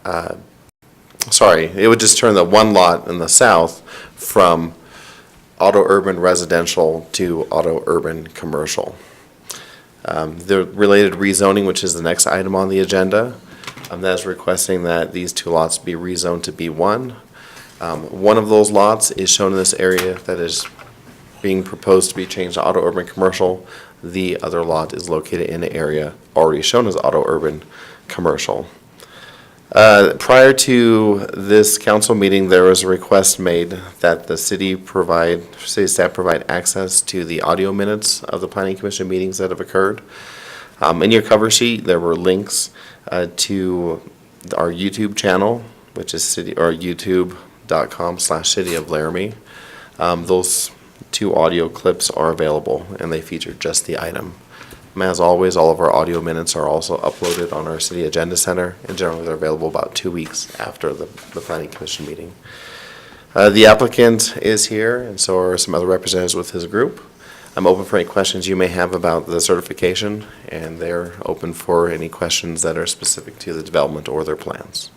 it would just turn the one lot in the south from auto urban residential to auto urban commercial. The related rezoning, which is the next item on the agenda, that is requesting that these two lots be rezoned to B1. One of those lots is shown in this area that is being proposed to be changed to auto urban commercial. The other lot is located in an area already shown as auto urban commercial. Prior to this council meeting, there was a request made that the city staff provide access to the audio minutes of the Planning Commission meetings that have occurred. In your cover sheet, there were links to our YouTube channel, which is youtube.com/City of Laramie. Those two audio clips are available, and they feature just the item. As always, all of our audio minutes are also uploaded on our City Agenda Center, and generally they're available about 2 weeks after the Planning Commission meeting. The applicant is here, and so are some other representatives with his group. I'm open for any questions you may have about the certification, and they're open for any questions that are specific to the development or their plans.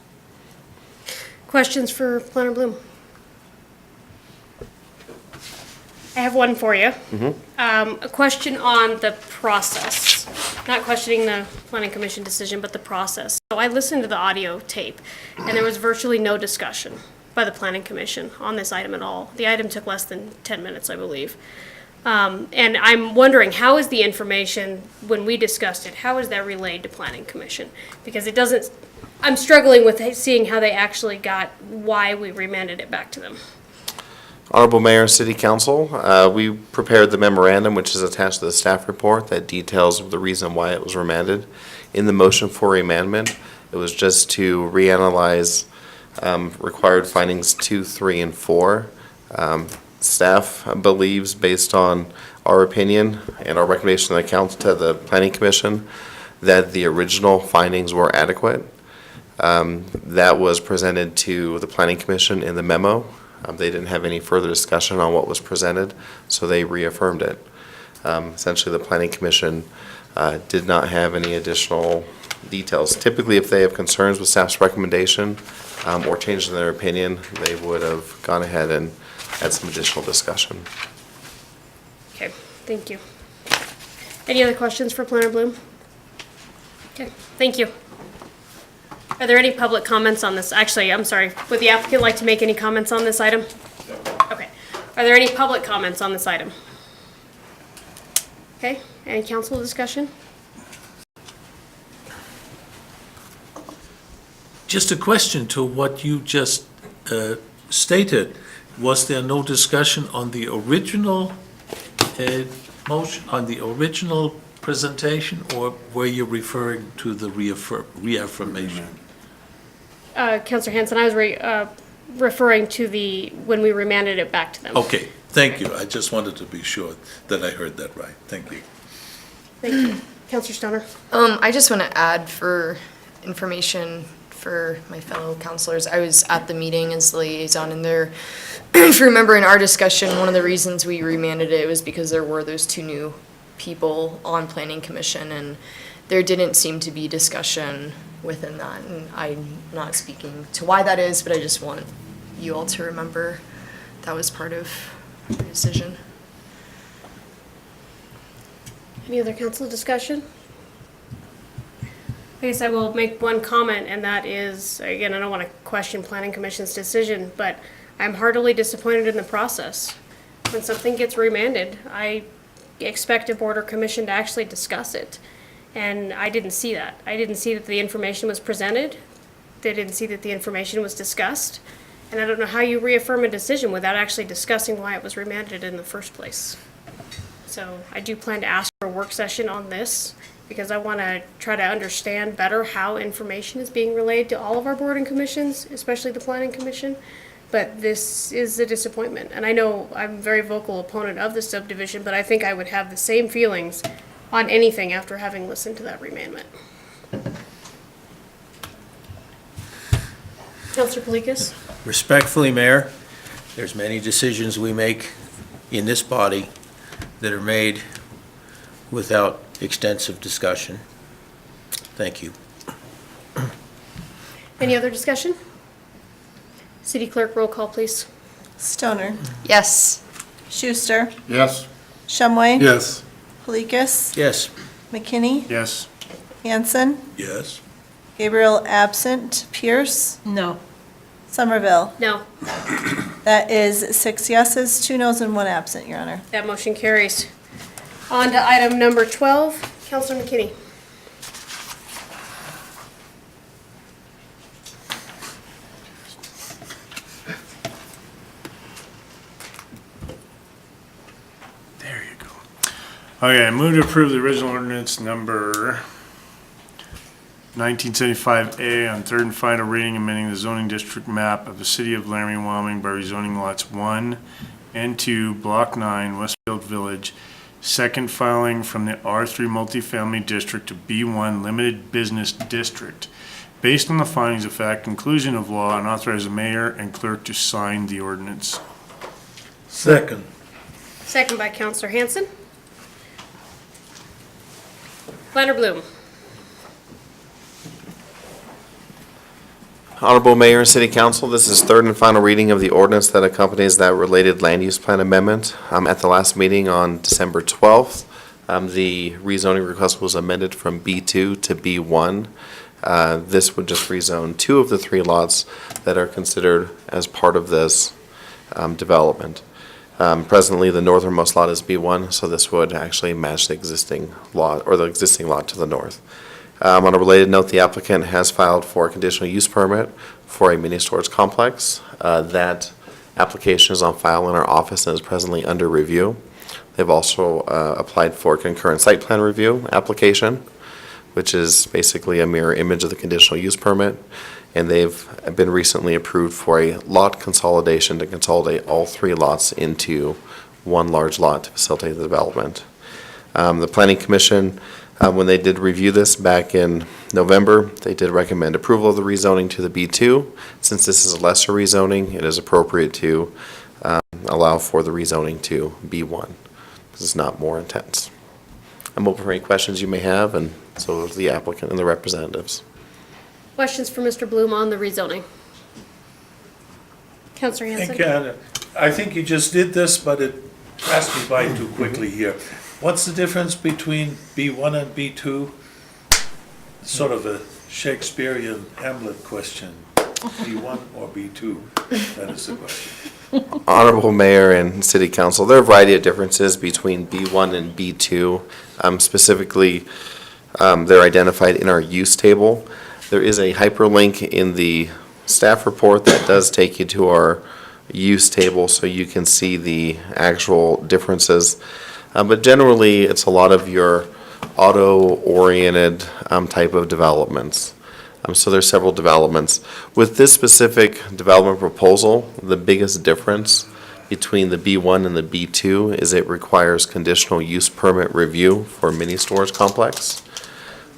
Questions for Planner Bloom? I have one for you. A question on the process. Not questioning the Planning Commission decision, but the process. So I listened to the audio tape, and there was virtually no discussion by the Planning Commission on this item at all. The item took less than 10 minutes, I believe. And I'm wondering, how is the information, when we discussed it, how is that relayed to Planning Commission? Because it doesn't, I'm struggling with seeing how they actually got why we remanded it back to them. Honorable Mayor and City Council, we prepared the memorandum which is attached to the staff report that details the reason why it was remanded. In the motion for remandment, it was just to reanalyze required findings 2, 3, and 4. Staff believes, based on our opinion and our recommendation to the Planning Commission, that the original findings were adequate. That was presented to the Planning Commission in the memo. They didn't have any further discussion on what was presented, so they reaffirmed it. Essentially, the Planning Commission did not have any additional details. Typically, if they have concerns with staff's recommendation or changes in their opinion, they would have gone ahead and had some additional discussion. Okay, thank you. Any other questions for Planner Bloom? Okay, thank you. Are there any public comments on this? Actually, I'm sorry, would the applicant like to make any comments on this item? Okay. Are there any public comments on this item? Okay, any council discussion? Just a question to what you just stated. Was there no discussion on the original motion, on the original presentation, or were you referring to the reaffirmation? Counselor Hanson, I was referring to when we remanded it back to them. Okay, thank you. I just wanted to be sure that I heard that right. Thank you. Thank you. Counselor Stoner? I just want to add for information for my fellow counselors, I was at the meeting as the liaison, and there, if you remember in our discussion, one of the reasons we remanded it was because there were those two new people on planning commission, and there didn't seem to be discussion within that, and I'm not speaking to why that is, but I just want you all to remember that was part of the decision. Any other council discussion? I guess I will make one comment, and that is, again, I don't want to question Planning Commission's decision, but I'm heartily disappointed in the process. When something gets remanded, I expect a board or commission to actually discuss it. And I didn't see that. I didn't see that the information was presented. They didn't see that the information was discussed. And I don't know how you reaffirm a decision without actually discussing why it was remanded in the first place. So I do plan to ask for a work session on this, because I want to try to understand better how information is being relayed to all of our board and commissions, especially the Planning Commission. But this is a disappointment. And I know I'm a very vocal opponent of the subdivision, but I think I would have the same feelings on anything after having listened to that remandment. Councilor Palikas? Respectfully, Mayor, there's many decisions we make in this body that are made without extensive discussion. Thank you. Any other discussion? City Clerk, roll call, please. Stoner. Yes. Schuster. Yes. Shumway. Yes. Palikas. Yes. McKinney. Yes. Hanson. Yes? Gabriel absent. Pierce. No. Somerville. No. That is 6 yeses, 2 noes, and 1 absent, Your Honor. That motion carries. On to item number 12, Councilor McKinney. There you go. Okay, I move to approve the original ordinance number 1975A on third and final reading, amending the zoning district map of the city of Laramie, Wyoming by rezoning lots 1 and 2, Block 9, Westfield Village, second filing from the R3 multifamily district to B1 limited business district, based on the findings of fact, conclusion of law, and authorize the mayor and clerk to sign the ordinance. Second. Second by Councilor Hanson. Planner Bloom. Honorable Mayor and City Council, this is third and final reading of the ordinance that accompanies that related land use plan amendment. At the last meeting on December 12th, the rezoning request was amended from B2 to B1. This would just rezone 2 of the 3 lots that are considered as part of this development. Presently, the northernmost lot is B1, so this would actually match the existing lot, or the existing lot to the north. On a related note, the applicant has filed for a conditional use permit for a mini storage complex. That application is on file in our office and is presently under review. They've also applied for a concurrent site plan review application, which is basically a mirror image of the conditional use permit. And they've been recently approved for a lot consolidation to consolidate all 3 lots into one large lot to facilitate the development. The Planning Commission, when they did review this back in November, they did recommend approval of the rezoning to the B2. Since this is a lesser rezoning, it is appropriate to allow for the rezoning to B1, because it's not more intense. I'm open for any questions you may have, and so is the applicant and the representatives. Questions for Mr. Bloom on the rezoning? Councilor Hanson? I think you just did this, but it passed me by too quickly here. What's the difference between B1 and B2? Sort of a Shakespearean Hamlet question. B1 or B2? That is the question. Honorable Mayor and City Council, there are a variety of differences between B1 and B2. Specifically, they're identified in our use table. There is a hyperlink in the staff report that does take you to our use table so you can see the actual differences. But generally, it's a lot of your auto-oriented type of developments. So there's several developments. With this specific development proposal, the biggest difference between the B1 and the B2 is it requires conditional use permit review for a mini storage complex.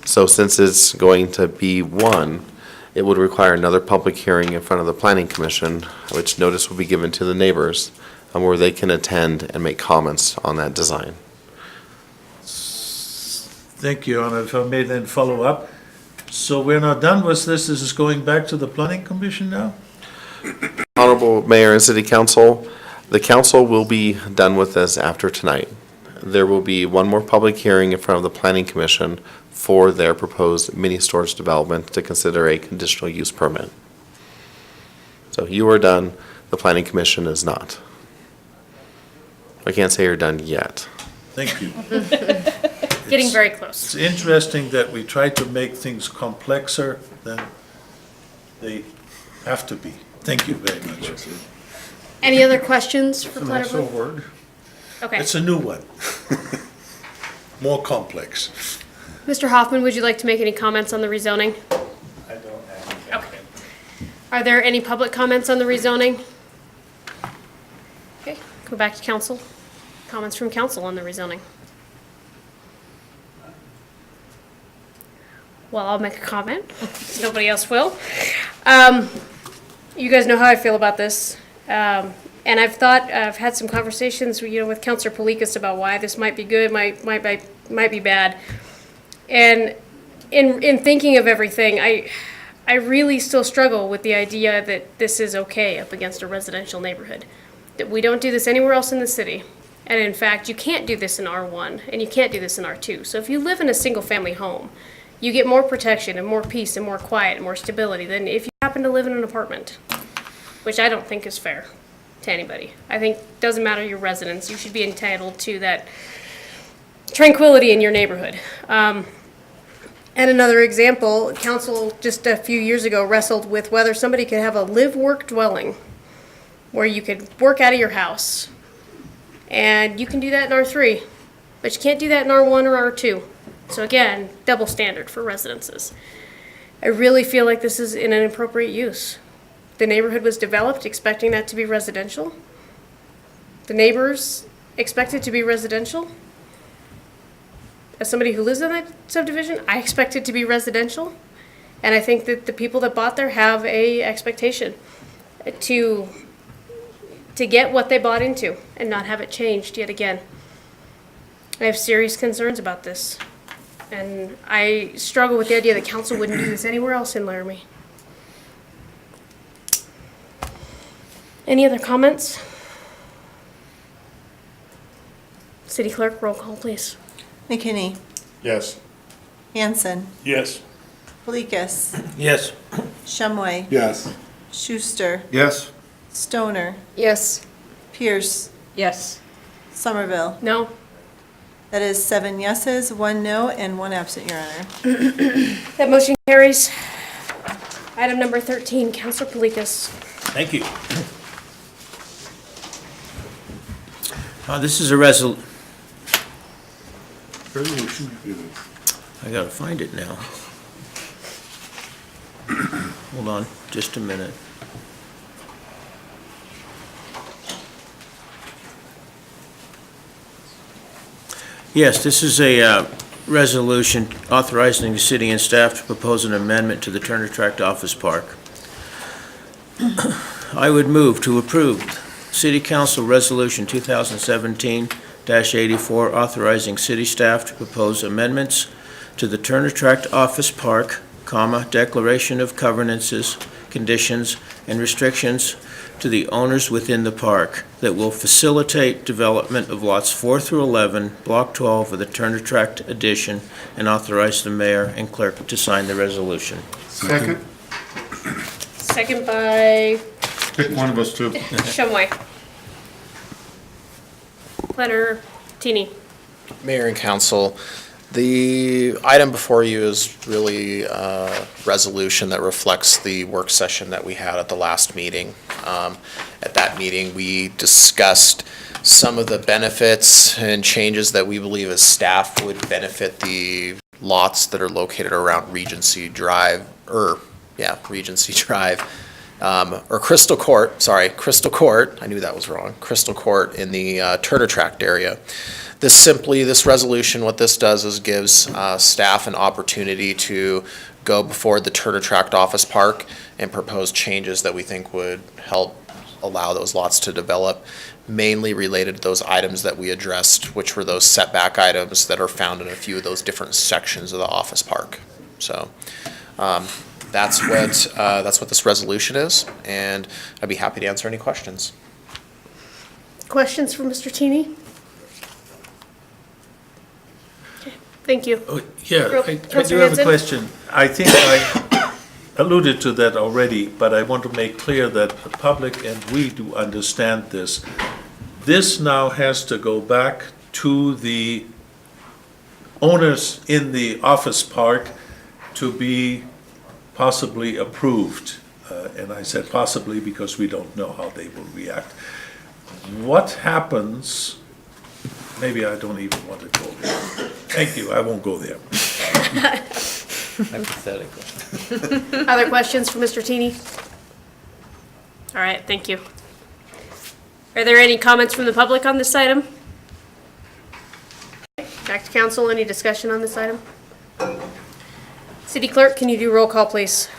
So since it's going to B1, it would require another public hearing in front of the Planning Commission, which notice will be given to the neighbors, where they can attend and make comments on that design. Thank you, and if I may then follow up. So we're not done with this, this is going back to the Planning Commission now? Honorable Mayor and City Council, the council will be done with this after tonight. There will be one more public hearing in front of the Planning Commission for their proposed mini storage development to consider a conditional use permit. So you are done, the Planning Commission is not. I can't say you're done yet. Thank you. Getting very close. It's interesting that we try to make things complexer than they have to be. Thank you very much. Any other questions for planner That's a board? word. Okay. It's a new one. More complex. Mr. Hoffman, would you like to make any comments on the rezoning? I don't have any. Okay. Are there any public comments on the rezoning? Okay, go back to council. Comments from council on the rezoning. Well, I'll make a comment, because nobody else will. You guys know how I feel about this. And I've had some conversations, with Councilor Polikas about why this might be good, might be bad. And in thinking of everything, I really still struggle with the idea that this is okay up against a residential neighborhood. That we don't do this anywhere else in the city. And in fact, you can't do this in R1, and you can't do this in R2. So if you live in a single-family home, you get more protection and more peace and more quiet and more stability than if you happen to live in an apartment, which I don't think is fair to anybody. I think it doesn't matter your residence, you should be entitled to that tranquility in your neighborhood. And another example, council just a few years ago wrestled with whether somebody could have a live-work dwelling where you could work out of your house. And you can do that in R3, but you can't do that in R1 or R2. So again, double standard for residences. I really feel like this is an inappropriate use. The neighborhood was developed expecting that to be residential. The neighbors expect it to be residential. As somebody who lives in that subdivision, I expect it to be residential. And I think that the people that bought there have a expectation to get what they bought into and not have it changed yet again. I have serious concerns about this. And I struggle with the idea that council wouldn't do this anywhere else in Laramie. Any other comments? City Clerk, roll call, please. McKinney, Yes. Hanson, Yes. Polikas, Yes. Shumway, Yes. Schuster, Yes? Stoner, Yes. Pierce, Yes. Somerville. No? That is 7 yeses, 1 no, and 1 absent, Your Honor. That motion carries. Item number 13, Councilor Polikas. Thank you. This is a I gotta find it now. Hold on, just a minute. Yes, this is a resolution authorizing the city and staff to propose an amendment to the Turner Tract Office Park. I would move to approve City Council Resolution 2017-84 authorizing city staff to propose amendments to the Turner Tract Office Park, declaration of covenances, conditions, and restrictions to the owners within the park that will facilitate development of lots 4 through 11, Block 12 of the Turner Tract addition, and authorize the mayor and clerk to sign the resolution. Second? Second by Pick one of us two. Shumway. Planner Teeny. Mayor and council, the item before you is really a resolution that reflects the work session that we had at the last meeting. At that meeting, we discussed some of the benefits and changes that we believe as staff would benefit the lots that are located around Regency Drive, Regency Drive, or Crystal Court, Crystal Court, I knew that was wrong, Crystal Court in the Turner Tract area. This resolution, what this does is gives staff an opportunity to go before the Turner Tract Office Park and propose changes that we think would help allow those lots to develop, mainly related to those items that we addressed, which were those setback items that are found in a few of those different sections of the office park. So that's what this resolution is, and I'd be happy to answer any questions. Questions for Mr. Teeny? Okay, thank you. Oh, yeah, I do Councilor have a Hanson? question. I think I alluded to that already, but I want to make clear that the public and we do understand this. This now has to go back to the owners in the office park to be possibly approved. And I said possibly because we don't know how they will react. What happens, maybe I don't even want to go there. Thank you, I won't go there. Hypothetically. Other questions for Mr. Teeny? All right, thank you. Are there any comments from the public on this item? Back to council, any discussion on this item? City Clerk, can you do roll call, please?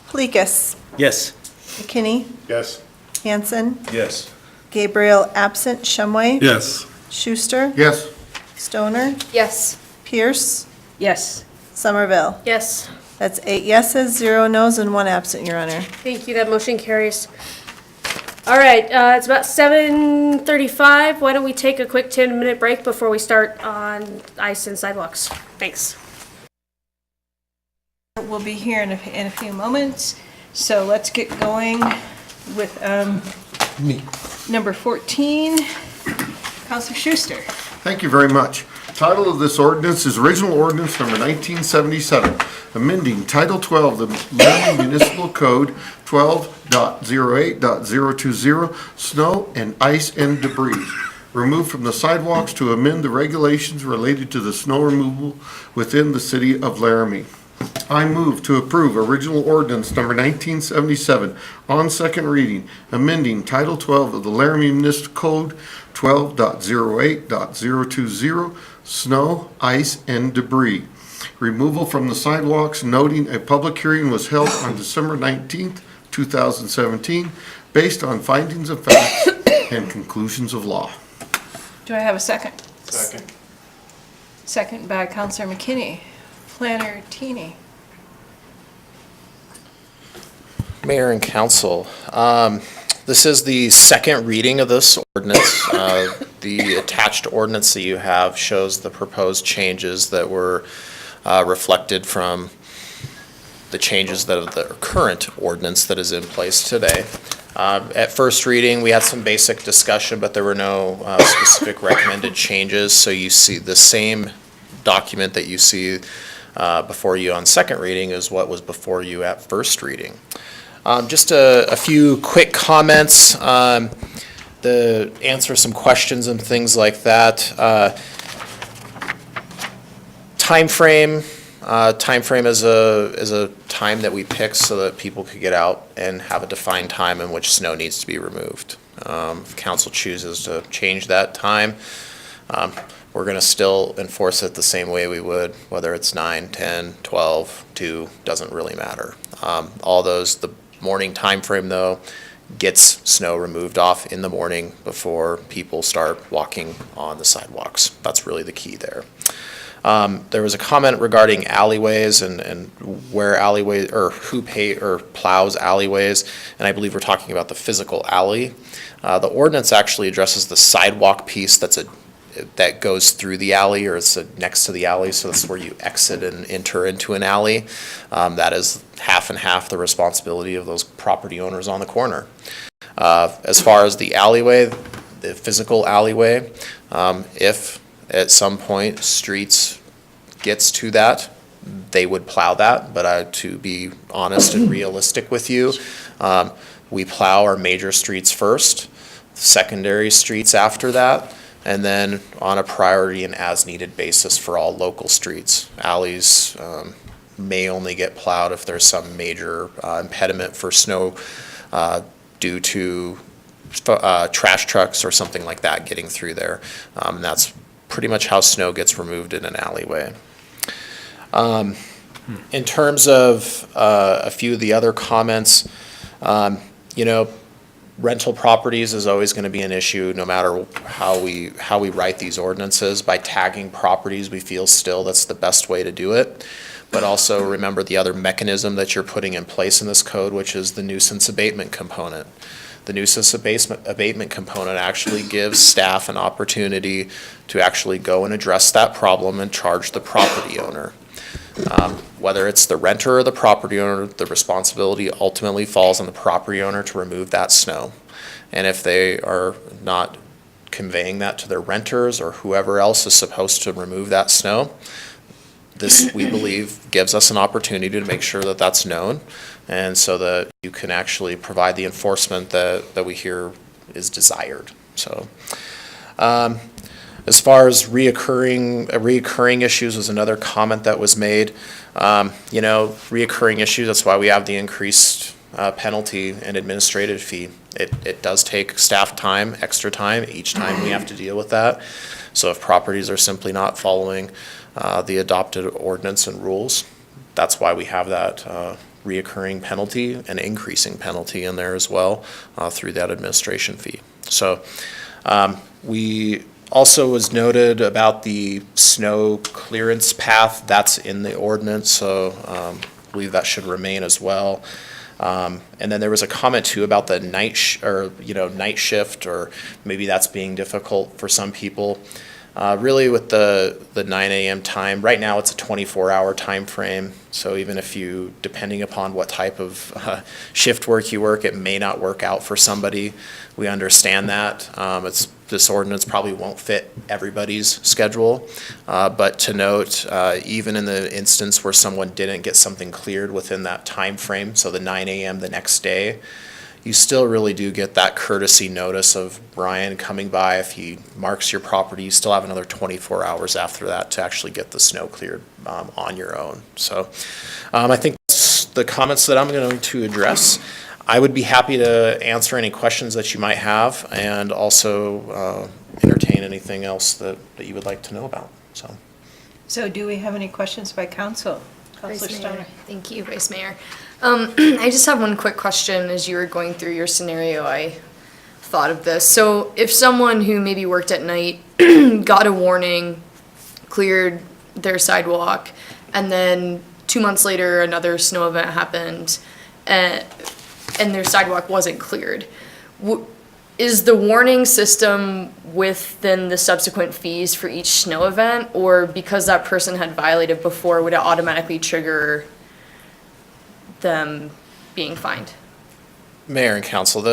Polikis. Yes. McKinney. Yes. Hanson. Yes. Gabriel absent. Shumway. Yes. Schuster. Yes. Stoner. Yes. Pierce. Yes. Somerville. Yes. That's 8 yeses, 0 nos, and 1 absent, Your Honor. Thank you, that motion carries. All right, it's about 7:35. Why don't we take a quick 10-minute break before we start on ice and sidewalks? Thanks. We'll be here in a few moments, so let's get going with number 14, Counselor Schuster. Thank you very much. Title of this ordinance is Original Ordinance Number 1977, amending Title 12 of the Laramie Municipal Code 12.08.020, snow and ice and debris removed from the sidewalks to amend the regulations related to the snow removal within the city of Laramie. I move to approve Original Ordinance Number 1977 on second reading, amending Title 12 of the Laramie Municipal Code 12.08.020, snow, ice, and debris. Removal from the sidewalks, noting a public hearing was held on December 19th, 2017, based on findings of facts and conclusions of law. Do I have a second? Second. Second by Counselor McKinney. Planner Teeny. Mayor and council, this is the second reading of this ordinance. The attached ordinance that you have shows the proposed changes that were reflected from the changes that of the current ordinance that is in place today. At first reading, we had some basic discussion, but there were no specific recommended changes. So you see the same document that you see before you on second reading is what was before you at first reading. Just a few quick comments to answer some questions and things like that. Time frame is a time that we pick so that people could get out and have a defined time in which snow needs to be removed. If council chooses to change that time, we're going to still enforce it the same way we would, whether it's 9, 10, 12, 2, doesn't really matter. All those, the morning time frame though, gets snow removed off in the morning before people start walking on the sidewalks. That's really the key there. There was a comment regarding alleyways and where alleyways, or who plows alleyways, and I believe we're talking about the physical alley. The ordinance actually addresses the sidewalk piece that goes through the alley, or it's next to the alley, so that's where you exit and enter into an alley. That is half and half the responsibility of those property owners on the corner. As far as the alleyway, the physical alleyway, if at some point streets gets to that, they would plow that, but to be honest and realistic with you, we plow our major streets first, secondary streets after that, and then on a priority and as-needed basis for all local streets. Alleys may only get plowed if there's some major impediment for snow due to trash trucks or something like that getting through there. And that's pretty much how snow gets removed in an alleyway. In terms of a few of the other comments, rental properties is always going to be an issue no matter how we write these ordinances. By tagging properties, we feel still that's the best way to do it. But also remember the other mechanism that you're putting in place in this code, which is the nuisance abatement component. The nuisance abatement component actually gives staff an opportunity to actually go and address that problem and charge the property owner. Whether it's the renter or the property owner, the responsibility ultimately falls on the property owner to remove that snow. And if they are not conveying that to their renters or whoever else is supposed to remove that snow, this, we believe, gives us an opportunity to make sure that that's known, and so that you can actually provide the enforcement that we hear is desired. So, as far as reoccurring issues was another comment that was made. Reoccurring issues, that's why we have the increased penalty and administrative fee. It does take staff time, extra time, each time we have to deal with that. So if properties are simply not following the adopted ordinance and rules, that's why we have that reoccurring penalty and increasing penalty in there as well through that administration fee. So we also was noted about the snow clearance path. That's in the ordinance, so I believe that should remain as well. And then there was a comment too about the night shift, or maybe that's being difficult for some people. Really with the 9 a.m. time, right now it's a 24-hour time frame. So even if you, depending upon what type of shift work you work, it may not work out for somebody. We understand that. This ordinance probably won't fit everybody's schedule. But to note, even in the instance where someone didn't get something cleared within that time frame, so the 9 a.m. the next day, you still really do get that courtesy notice of Brian coming by. If he marks your property, you still have another 24 hours after that to actually get the snow cleared on your own. So I think that's the comments that I'm going to address. I would be happy to answer any questions that you might have, and also entertain anything else that you would like to know about. So do we have any questions by council? Councilor Vice Stoner. Mayor. Thank you, Vice Mayor. I just have one quick question. As you were going through your scenario, I thought of this. So if someone who maybe worked at night got a warning, cleared their sidewalk, and then 2 months later another snow event happened, and their sidewalk wasn't cleared, is the warning system within the subsequent fees for each snow event, or because that person had violated before, would it automatically trigger them being fined? Mayor and council,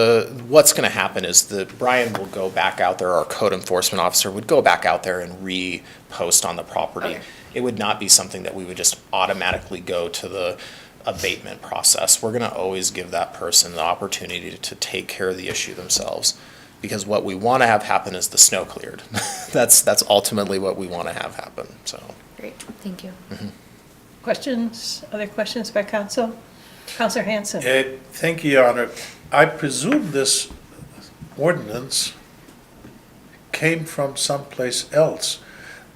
what's going to happen is that Brian will go back out there, our code enforcement officer would go back out there and re-post on the property. Okay. It would not be something that we would just automatically go to the abatement process. We're going to always give that person the opportunity to take care of the issue themselves, because what we want to have happen is the snow cleared. That's ultimately what we want to have happen. So great, thank you. Mm-hmm. Questions, other questions by council? Councilor Hanson. Thank you, Your Honor. I presume this ordinance came from someplace else,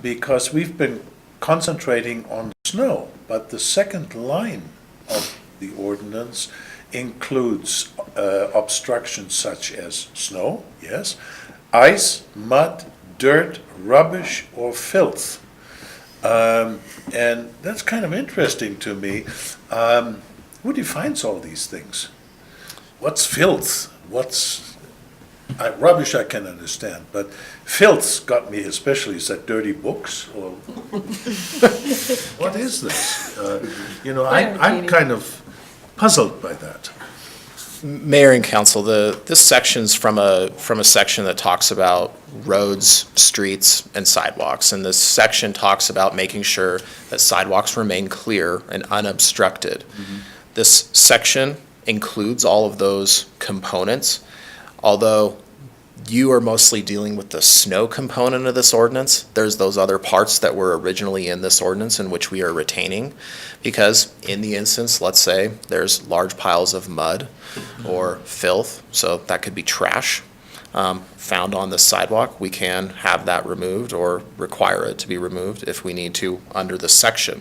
because we've been concentrating on snow, but the second line of the ordinance includes obstructions such as snow, yes, ice, mud, dirt, rubbish, or filth. And that's kind of interesting to me. Who defines all these things? What's filth? What's rubbish I can understand, but filth's got me especially. Is that dirty books, or what is this? I'm kind of puzzled by that. Mayor and council, this section's from a section that talks about roads, streets, and sidewalks. And this section talks about making sure that sidewalks remain clear and unobstructed. This section includes all of those components, although you are mostly dealing with the snow component of this ordinance. There's those other parts that were originally in this ordinance in which we are retaining, because in the instance, let's say, there's large piles of mud or filth, so that could be trash, found on the sidewalk, we can have that removed or require it to be removed if we need to under this section.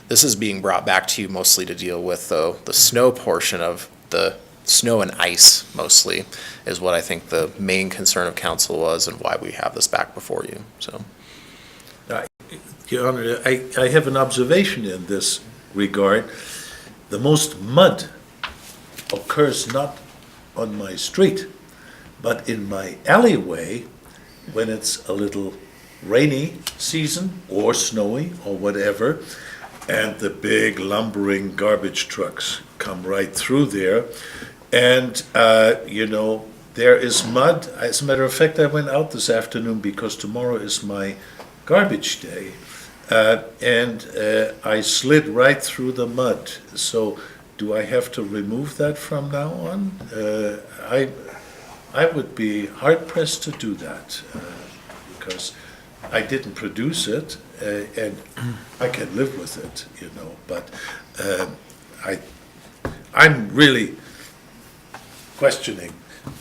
This is being brought back to you mostly to deal with, though, the snow portion of the snow and ice, mostly, is what I think the main concern of council was and why we have this back before you, so. Your Honor, I have an observation in this regard. The most mud occurs not on my street, but in my alleyway when it's a little rainy season or snowy or whatever, and the big lumbering garbage trucks come right through there. And, there is mud. As a matter of fact, I went out this afternoon because tomorrow is my garbage day. And I slid right through the mud. So do I have to remove that from now on? I would be hard pressed to do that because I didn't produce it and I can live with it, but I'm really questioning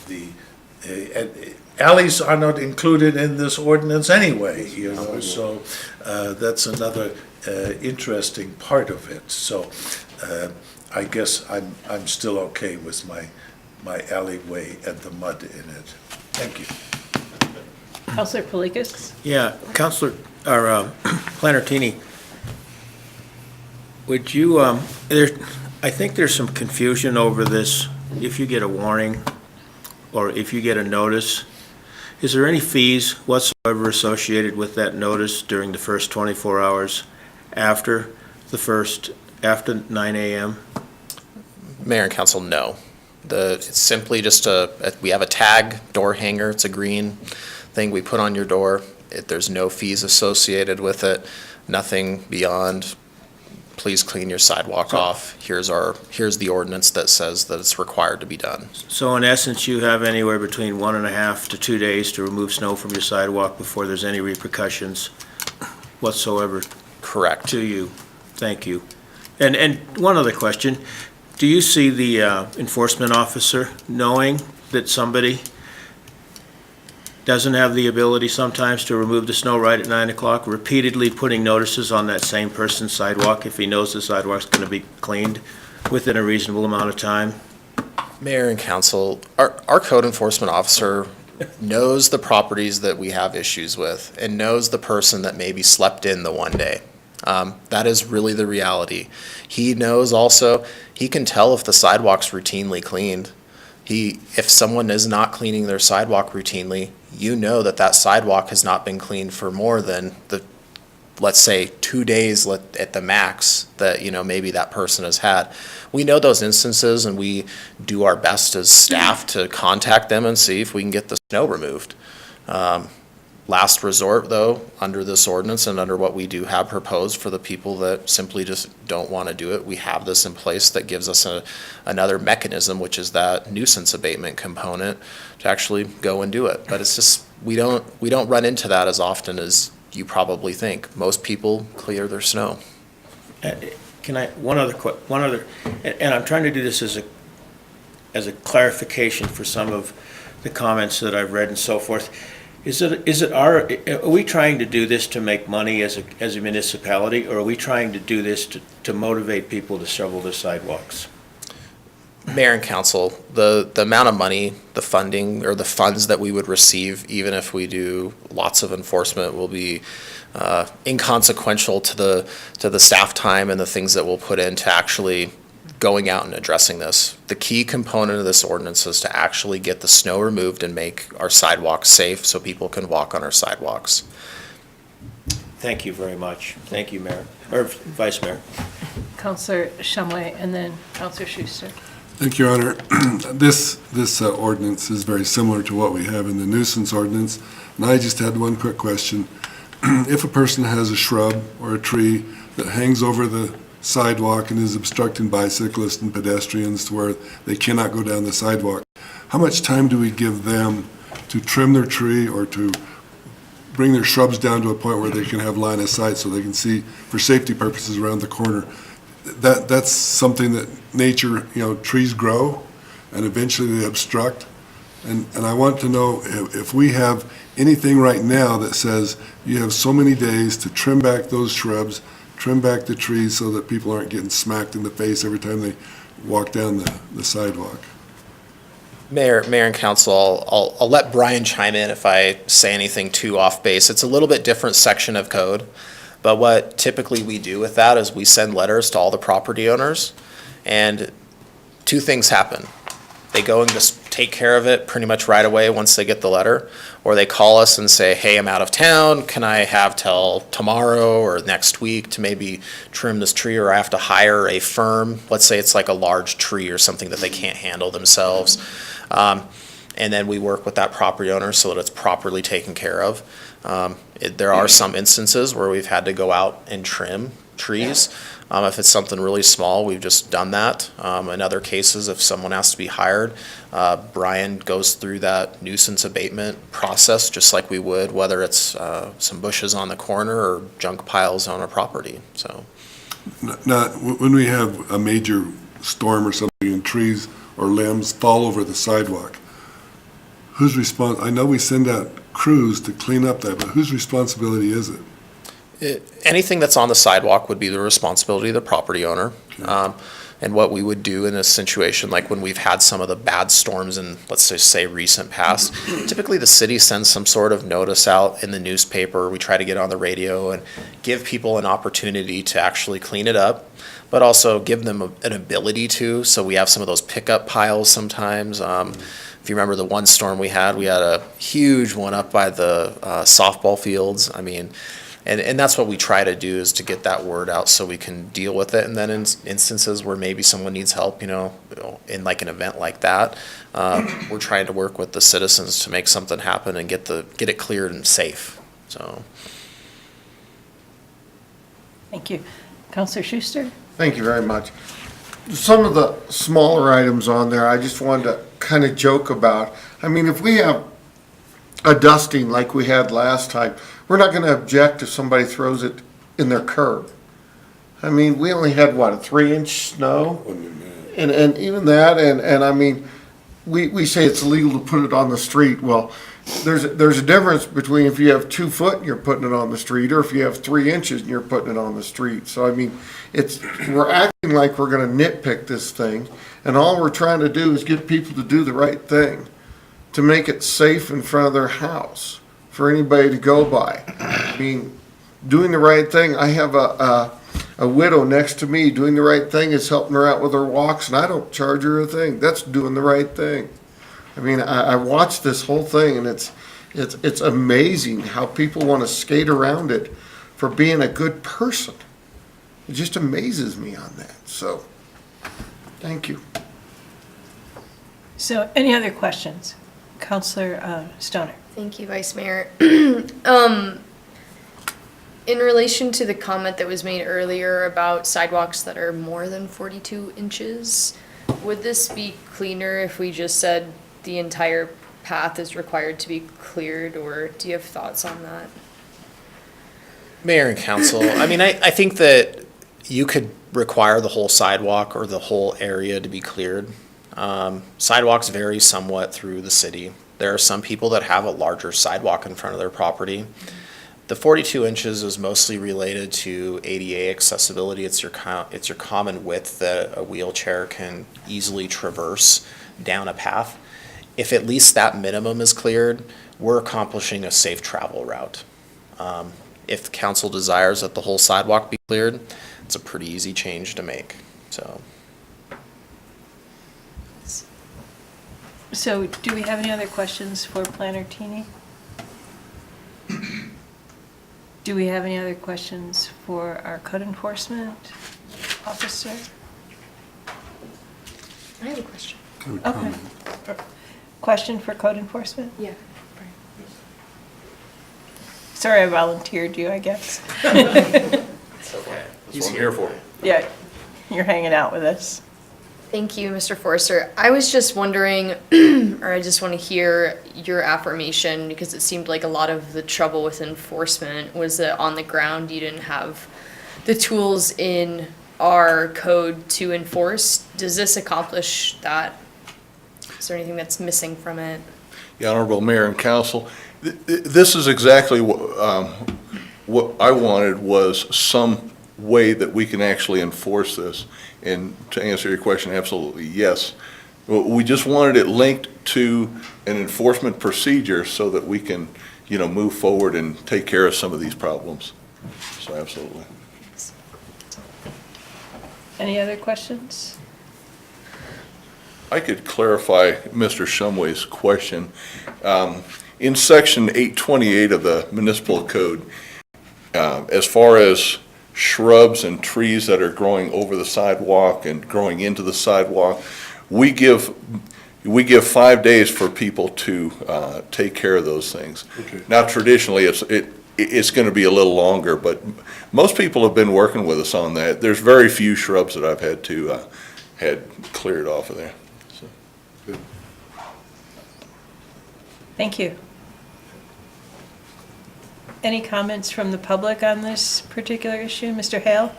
the alleys are not included in this ordinance anyway, so that's another interesting part of it. So I guess I'm still okay with my alleyway and the mud in it. Thank you. Counselor Palikas? Yeah, Counselor, or Planartini, would you, I think there's some confusion over this. If you get a warning or if you get a notice, is there any fees whatsoever associated with that notice during the first 24 hours after 9 a.m.? Mayor and council, no. It's simply just we have a tag, door hanger, it's a green thing we put on your door. There's no fees associated with it, nothing beyond, please clean your sidewalk off. Here's the ordinance that says that it's required to be done. So in essence, you have anywhere between 1.5 to 2 days to remove snow from your sidewalk before there's any repercussions whatsoever? Correct. To you. Thank you. And one other question. Do you see the enforcement officer knowing that somebody doesn't have the ability sometimes to remove the snow right at 9 o'clock, repeatedly putting notices on that same person's sidewalk if he knows the sidewalk's going to be cleaned within a reasonable amount of time? Mayor and council, our code enforcement officer knows the properties that we have issues with and knows the person that maybe slept in the one day. That is really the reality. He knows also, he can tell if the sidewalk's routinely cleaned. If someone is not cleaning their sidewalk routinely, you know that sidewalk has not been cleaned for more than let's say 2 days at the max that, maybe that person has had. We know those instances and we do our best as staff to contact them and see if we can get the snow removed. Last resort, though, under this ordinance and under what we do have proposed for the people that simply just don't want to do it, we have this in place that gives us another mechanism, which is that nuisance abatement component to actually go and do it. But it's just, we don't run into that as often as you probably think. Most people clear their snow. Can I, one other, and I'm trying to do this as a clarification for some of the comments that I've read and so forth. Are we trying to do this to make money as a municipality, or are we trying to do this to motivate people to shovel their sidewalks? Mayor and council, the amount of money, the funding, or the funds that we would receive, even if we do lots of enforcement, will be inconsequential to the staff time and the things that we'll put into actually going out and addressing this. The key component of this ordinance is to actually get the snow removed and make our sidewalks safe so people can walk on our sidewalks. Thank you very much. Thank you, Mayor, or Vice Mayor. Counselor Shumway and then Counselor Schuster. Thank you, Your Honor. This ordinance is very similar to what we have in the nuisance ordinance, and I just had one quick question. If a person has a shrub or a tree that hangs over the sidewalk and is obstructing bicyclists and pedestrians to where they cannot go down the sidewalk, how much time do we give them to trim their tree or to bring their shrubs down to a point where they can have line of sight so they can see for safety purposes around the corner? That's something that nature, trees grow and eventually they obstruct. And I want to know if we have anything right now that says you have so many days to trim back those shrubs, trim back the trees so that people aren't getting smacked in the face every time they walk down the sidewalk. Mayor and council, I'll let Brian chime in if I say anything too off base. It's a little bit different section of code, but what typically we do with that is we send letters to all the property owners, and two things happen. They go and just take care of it pretty much right away once they get the letter, or they call us and say, hey, I'm out of town, can I have till tomorrow or next week to maybe trim this tree, or I have to hire a firm, let's say it's like a large tree or something that they can't handle themselves. And then we work with that property owner so that it's properly taken care of. There are some instances where we've had to go out and trim trees. If it's something really small, we've just done that. In other cases, if someone has to be hired, Brian goes through that nuisance abatement process just like we would, whether it's some bushes on the corner or junk piles on a property. So, Now, when we have a major storm or something and trees or limbs fall over the sidewalk, who's responsible? I know we send out crews to clean up that, but whose responsibility is it? Anything that's on the sidewalk would be the responsibility of the property owner. And what we would do in a situation like when we've had some of the bad storms in, let's just say, recent past, typically the city sends some sort of notice out in the newspaper. We try to get on the radio and give people an opportunity to actually clean it up, but also give them an ability to. So we have some of those pickup piles sometimes. If you remember the one storm we had a huge one up by the softball fields. I mean, and that's what we try to do, is to get that word out so we can deal with it. And then in instances where maybe someone needs help, in like an event like that, we're trying to work with the citizens to make something happen and get it cleared and safe. So. Thank you. Councilor Schuster? Thank you very much. Some of the smaller items on there, I just wanted to kind of joke about. I mean, if we have a dusting like we had last time, we're not going to object if somebody throws it in their curb. I mean, we only had, what, a 3-inch snow? And even that, and I mean, we say it's illegal to put it on the street. Well, there's a difference between if you have 2 foot and you're putting it on the street, or if you have 3 inches and you're putting it on the street. So, I mean, we're acting like we're going to nitpick this thing, and all we're trying to do is get people to do the right thing, to make it safe in front of their house for anybody to go by. I mean, doing the right thing. I have a widow next to me. Doing the right thing is helping her out with her walks, and I don't charge her a thing. That's doing the right thing. I mean, I watched this whole thing, and it's amazing how people want to skate around it for being a good person. It just amazes me on that. So, thank you. So, any other questions? Councilor Stoner? Thank you, Vice Mayor. In relation to the comment that was made earlier about sidewalks that are more than 42 inches, would this be cleaner if we just said the entire path is required to be cleared, or do you have thoughts on that? Mayor and council, I mean, I think that you could require the whole sidewalk or the whole area to be cleared. Sidewalks vary somewhat through the city. There are some people that have a larger sidewalk in front of their property. The 42 inches is mostly related to ADA accessibility. It's your common width that a wheelchair can easily traverse down a path. If at least that minimum is cleared, we're accomplishing a safe travel route. If council desires that the whole sidewalk be cleared, it's a pretty easy change to make. So do we have any other questions for Planner Teeny? Do we have any other questions for our code enforcement officer? I have a question. Okay. Question for code enforcement? Yeah. Sorry I volunteered you, I guess. It's okay. That's what I'm here for. Yeah, you're hanging out with us. Thank you, Mr. Forrester. I was just wondering, or I just want to hear your affirmation, because it seemed like a lot of the trouble with enforcement was that on the ground you didn't have the tools in our code to enforce. Does this accomplish that? Is there anything that's missing from it? The Honorable Mayor and Council, this is exactly what I wanted, was some way that we can actually enforce this. And to answer your question, absolutely, yes. We just wanted it linked to an enforcement procedure so that we can, move forward and take care of some of these problems. So absolutely. Any other questions? I could clarify Mr. Shumway's question. In section 828 of the municipal code, as far as shrubs and trees that are growing over the sidewalk and growing into the sidewalk, we give 5 days for people to take care of those things. Okay. Now, traditionally, it's going to be a little longer, but most people have been working with us on that. There's very few shrubs that I've had cleared off of there. So. Good. Thank you. Any comments from the public on this particular issue? Mr. Hale?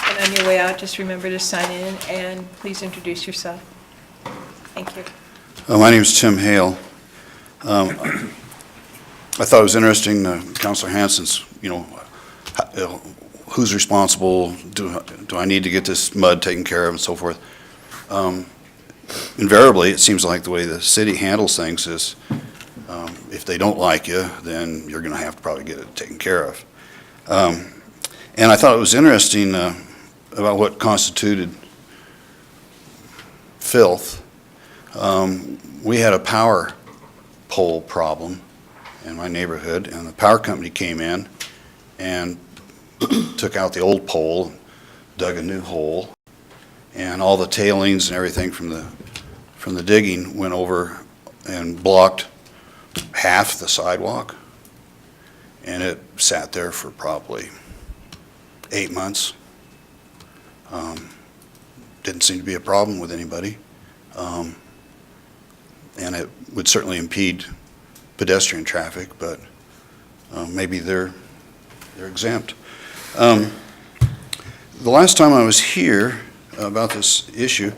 And on your way out, just remember to sign in and please introduce yourself. Thank you. My name is Tim Hale. I thought it was interesting, Councilor Hanson's, who's responsible, do I need to get this mud taken care of and so forth. Invariably, it seems like the way the city handles things is if they don't like you, then you're going to have to probably get it taken care of. And I thought it was interesting about what constituted filth. We had a power pole problem in my neighborhood, and the power company came in and took out the old pole, dug a new hole, and all the tailings and everything from the digging went over and blocked half the sidewalk. And it sat there for probably 8 months. Didn't seem to be a problem with anybody. And it would certainly impede pedestrian traffic, but maybe they're exempt. The last time I was here about this issue,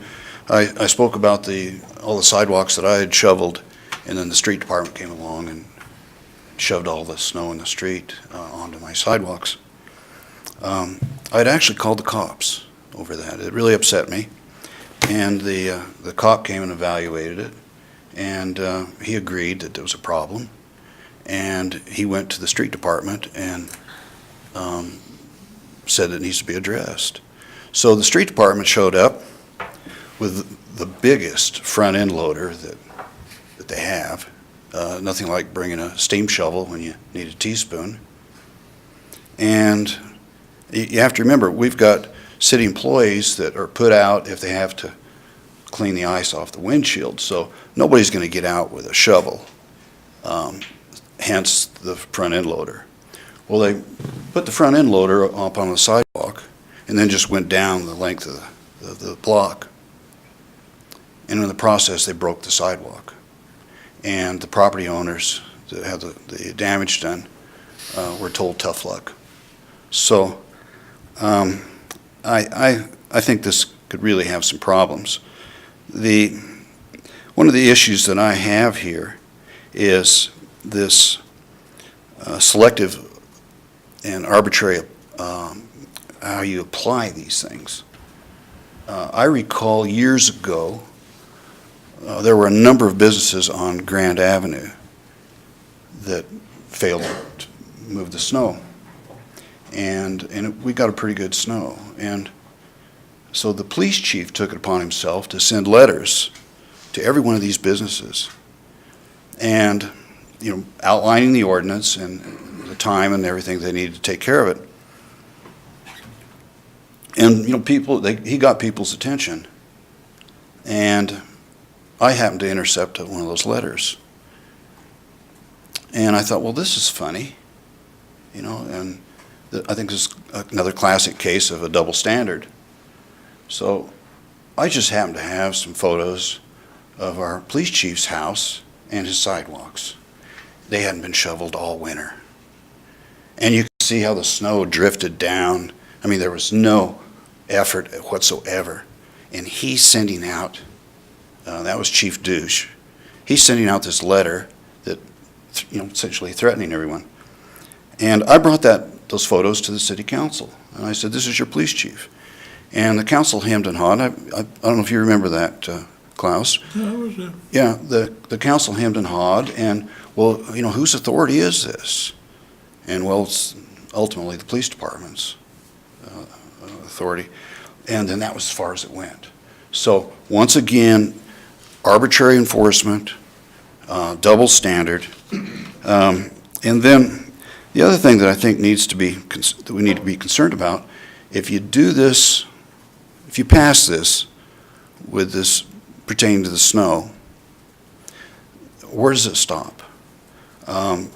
I spoke about all the sidewalks that I had shoveled, and then the street department came along and shoved all the snow in the street onto my sidewalks. I'd actually called the cops over that. It really upset me. And the cop came and evaluated it, and he agreed that there was a problem. And he went to the street department and said it needs to be addressed. So the street department showed up with the biggest front end loader that they have. Nothing like bringing a steam shovel when you need a teaspoon. And you have to remember, we've got city employees that are put out if they have to clean the ice off the windshield. So nobody's going to get out with a shovel, hence the front end loader. Well, they put the front end loader up on the sidewalk and then just went down the length of the block. And in the process, they broke the sidewalk. And the property owners that had the damage done were told tough luck. So I think this could really have some problems. One of the issues that I have here is this selective and arbitrary how you apply these things. I recall years ago, there were a number of businesses on Grand Avenue that failed to move the snow. And we got a pretty good snow. And so the police chief took it upon himself to send letters to every one of these businesses and, outlining the ordinance and the time and everything they needed to take care of it. And, he got people's attention. And I happened to intercept one of those letters. And I thought, well, this is funny, and I think this is another classic case of a double standard. So I just happened to have some photos of our police chief's house and his sidewalks. They hadn't been shoveled all winter. And you can see how the snow drifted down. I mean, there was no effort whatsoever. And he's sending out, that was Chief Douche, he's sending out this letter that, essentially threatening everyone. And I brought those photos to the city council. And I said, this is your police chief. And the council hemmed and hawed. I don't know if you remember that, Klaus. Yeah, the council hemmed and hawed, and, well, whose authority is this? And, well, it's ultimately the police department's authority. And then that was as far as it went. So, once again, arbitrary enforcement, double standard. And then the other thing that I think that we need to be concerned about, if you do this, if you pass this with this pertaining to the snow, where does it stop? I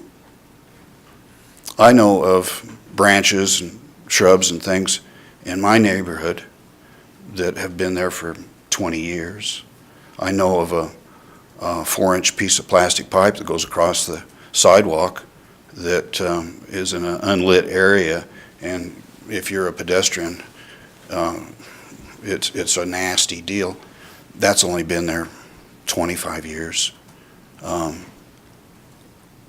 know of branches and shrubs and things in my neighborhood that have been there for 20 years. I know of a 4-inch piece of plastic pipe that goes across the sidewalk that is in an unlit area, and if you're a pedestrian, it's a nasty deal. That's only been there 25 years.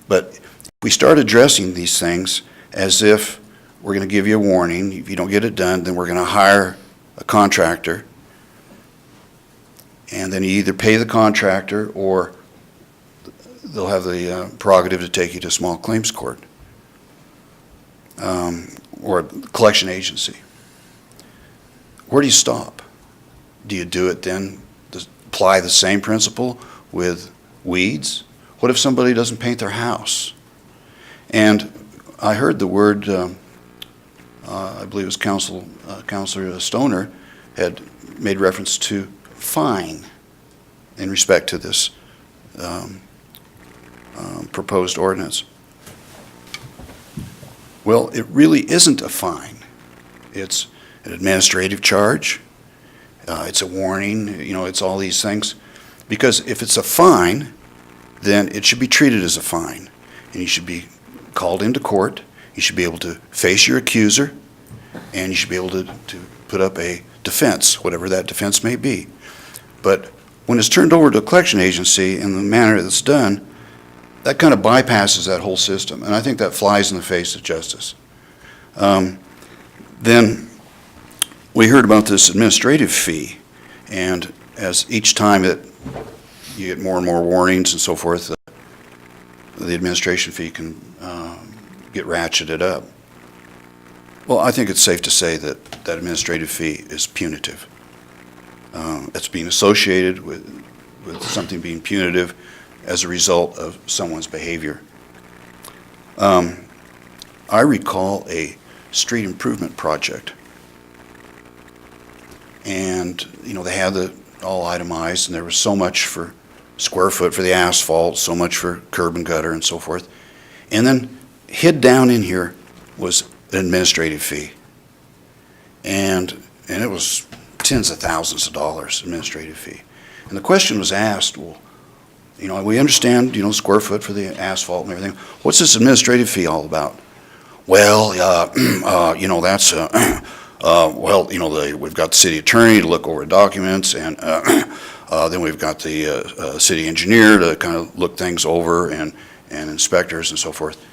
But if we start addressing these things as if we're going to give you a warning, if you don't get it done, then we're going to hire a contractor, and then you either pay the contractor or they'll have the prerogative to take you to small claims court or a collection agency. Where do you stop? Do you do it then, apply the same principle with weeds? What if somebody doesn't paint their house? And I heard the word, I believe it was Councilor Stoner had made reference to fine in respect to this proposed ordinance. Well, it really isn't a fine. It's an administrative charge. It's a warning. It's all these things. Because if it's a fine, then it should be treated as a fine. And you should be called into court. You should be able to face your accuser. And you should be able to put up a defense, whatever that defense may be. But when it's turned over to a collection agency in the manner that's done, that kind of bypasses that whole system. And I think that flies in the face of justice. Then we heard about this administrative fee. And as each time you get more and more warnings and so forth, the administration fee can get ratcheted up. Well, I think it's safe to say that that administrative fee is punitive. It's being associated with something being punitive as a result of someone's behavior. I recall a street improvement project. And, they had it all itemized, and there was so much for square foot for the asphalt, so much for curb and gutter and so forth. And then hid down in here was an administrative fee. And it was tens of thousands of dollars administrative fee. And the question was asked, well, we understand, square foot for the asphalt and everything. What's this administrative fee all about? Well, that's, we've got the city attorney to look over documents, and then we've got the city engineer to kind of look things over, and inspectors and so forth.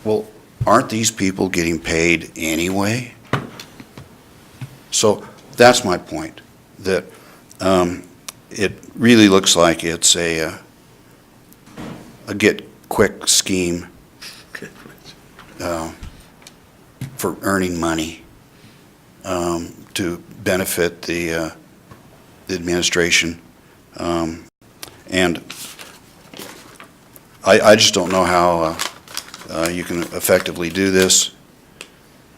Well, aren't these people getting paid anyway? So that's my point, that it really looks like it's a get-quick scheme for earning money to benefit the administration. And I just don't know how you can effectively do this.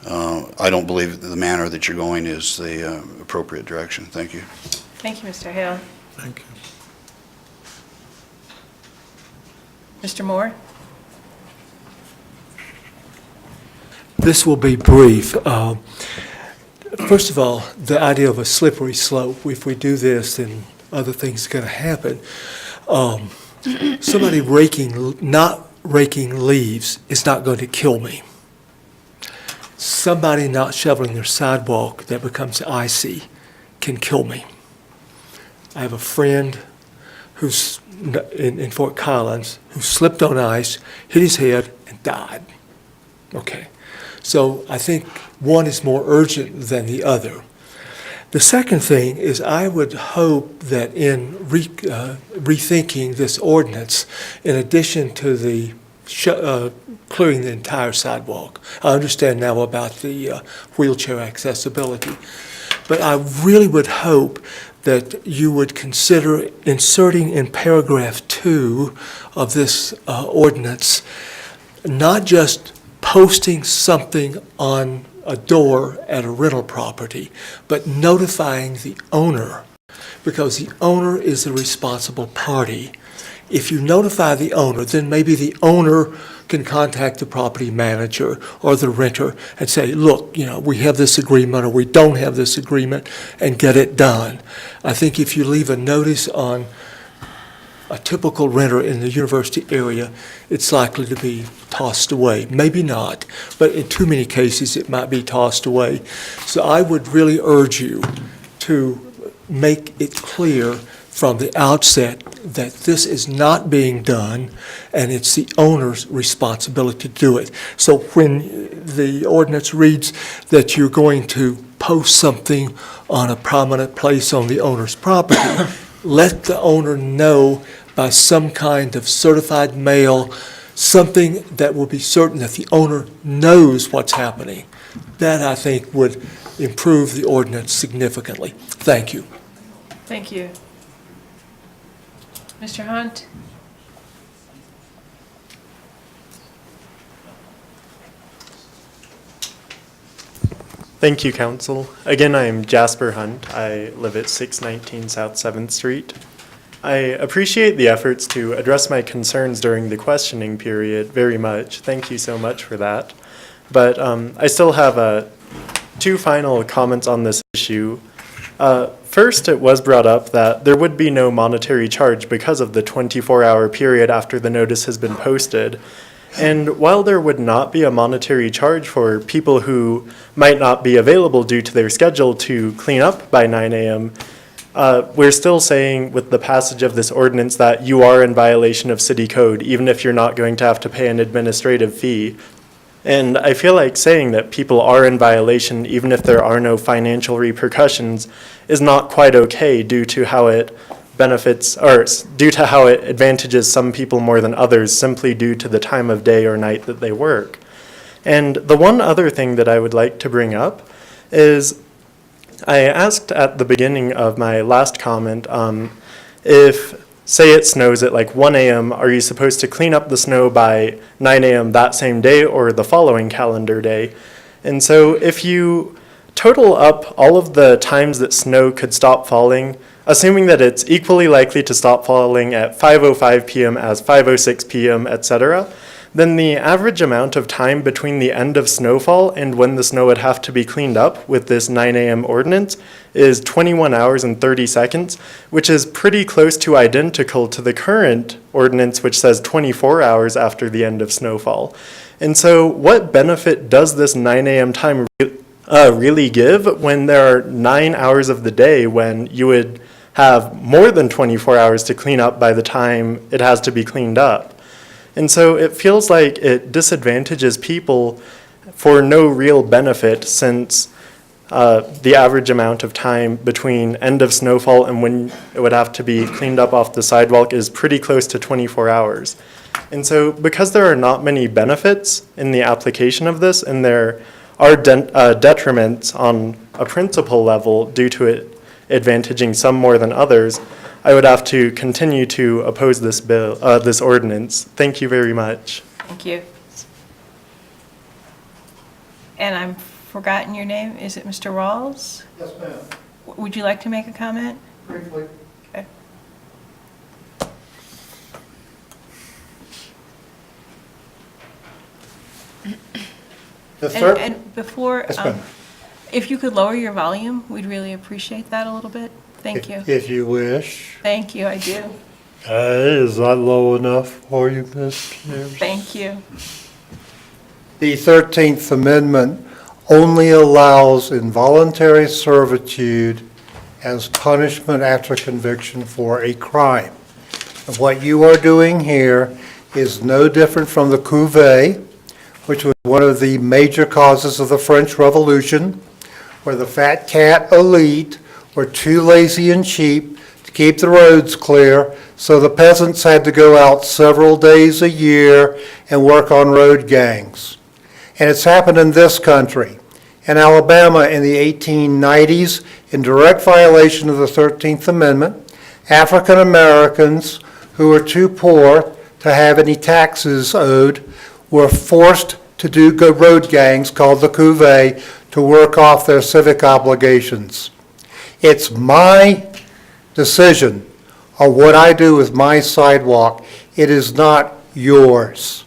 I don't believe the manner that you're going is the appropriate direction. Thank you. Thank you, Mr. Hale. Thank you. Mr. Moore? This will be brief. First of all, the idea of a slippery slope, if we do this, then other things are going to happen. Somebody not raking leaves is not going to kill me. Somebody not shoveling their sidewalk that becomes icy can kill me. I have a friend who's in Fort Collins who slipped on ice, hit his head, and died. Okay. So I think one is more urgent than the other. The second thing is I would hope that in rethinking this ordinance, in addition to the clearing the entire sidewalk, I understand now about the wheelchair accessibility, but I really would hope that you would consider inserting in paragraph 2 of this ordinance, not just posting something on a door at a rental property, but notifying the owner, because the owner is the responsible party. If you notify the owner, then maybe the owner can contact the property manager or the renter and say, look, we have this agreement or we don't have this agreement, and get it done. I think if you leave a notice on a typical renter in the university area, it's likely to be tossed away. Maybe not, but in too many cases it might be tossed away. So I would really urge you to make it clear from the outset that this is not being done and it's the owner's responsibility to do it. So when the ordinance reads that you're going to post something on a prominent place on the owner's property, let the owner know by some kind of certified mail, something that will be certain that the owner knows what's happening. That, I think, would improve the ordinance significantly. Thank you. Thank you. Mr. Hunt? Thank you, Council. Again, I am Jasper Hunt. I live at 619 South 7th Street. I appreciate the efforts to address my concerns during the questioning period very much. Thank you so much for that. But I still have 2 final comments on this issue. First, it was brought up that there would be no monetary charge because of the 24-hour period after the notice has been posted. And while there would not be a monetary charge for people who might not be available due to their schedule to clean up by 9 a.m., we're still saying with the passage of this ordinance that you are in violation of city code, even if you're not going to have to pay an administrative fee. And I feel like saying that people are in violation, even if there are no financial repercussions, is not quite okay due to how it benefits, or due to how it advantages some people more than others, simply due to the time of day or night that they work. And the one other thing that I would like to bring up is I asked at the beginning of my last comment if, say it snows at like 1 a.m., are you supposed to clean up the snow by 9 a.m. that same day or the following calendar day? And so if you total up all of the times that snow could stop falling, assuming that it's equally likely to stop falling at 5:05 p.m. as 5:06 p.m., etc., then the average amount of time between the end of snowfall and when the snow would have to be cleaned up with this 9 a.m. ordinance is 21 hours and 30 seconds, which is pretty close to identical to the current ordinance, which says 24 hours after the end of snowfall. And so what benefit does this 9 a.m. time really give when there are 9 hours of the day when you would have more than 24 hours to clean up by the time it has to be cleaned up? And so it feels like it disadvantages people for no real benefit, since the average amount of time between end of snowfall and when it would have to be cleaned up off the sidewalk is pretty close to 24 hours. And so because there are not many benefits in the application of this, and there are detriments on a principal level due to it advantaging some more than others, I would have to continue to oppose this bill, this ordinance. Thank you very much. Thank you. and I've forgotten your name. Is it Mr. Rawls? Yes, ma'am. Would you like to make a comment? Briefly. Okay. Yes, sir. And before, Yes, ma'am. if you could lower your volume, we'd really appreciate that a little bit. Thank you. If you wish. Thank you, I do. Is that low enough for you, Ms. Pierce? Thank you. The 13th Amendment only allows involuntary servitude as punishment after conviction for a crime. And what you are doing here is no different from the couvé, which was one of the major causes of the French Revolution, where the fat cat elite were too lazy and cheap to keep the roads clear, so the peasants had to go out several days a year and work on road gangs. And it's happened in this country. In Alabama in the 1890s, in direct violation of the 13th Amendment, African Americans who were too poor to have any taxes owed were forced to do road gangs called the couvé to work off their civic obligations. It's my decision of what I do with my sidewalk. It is not yours.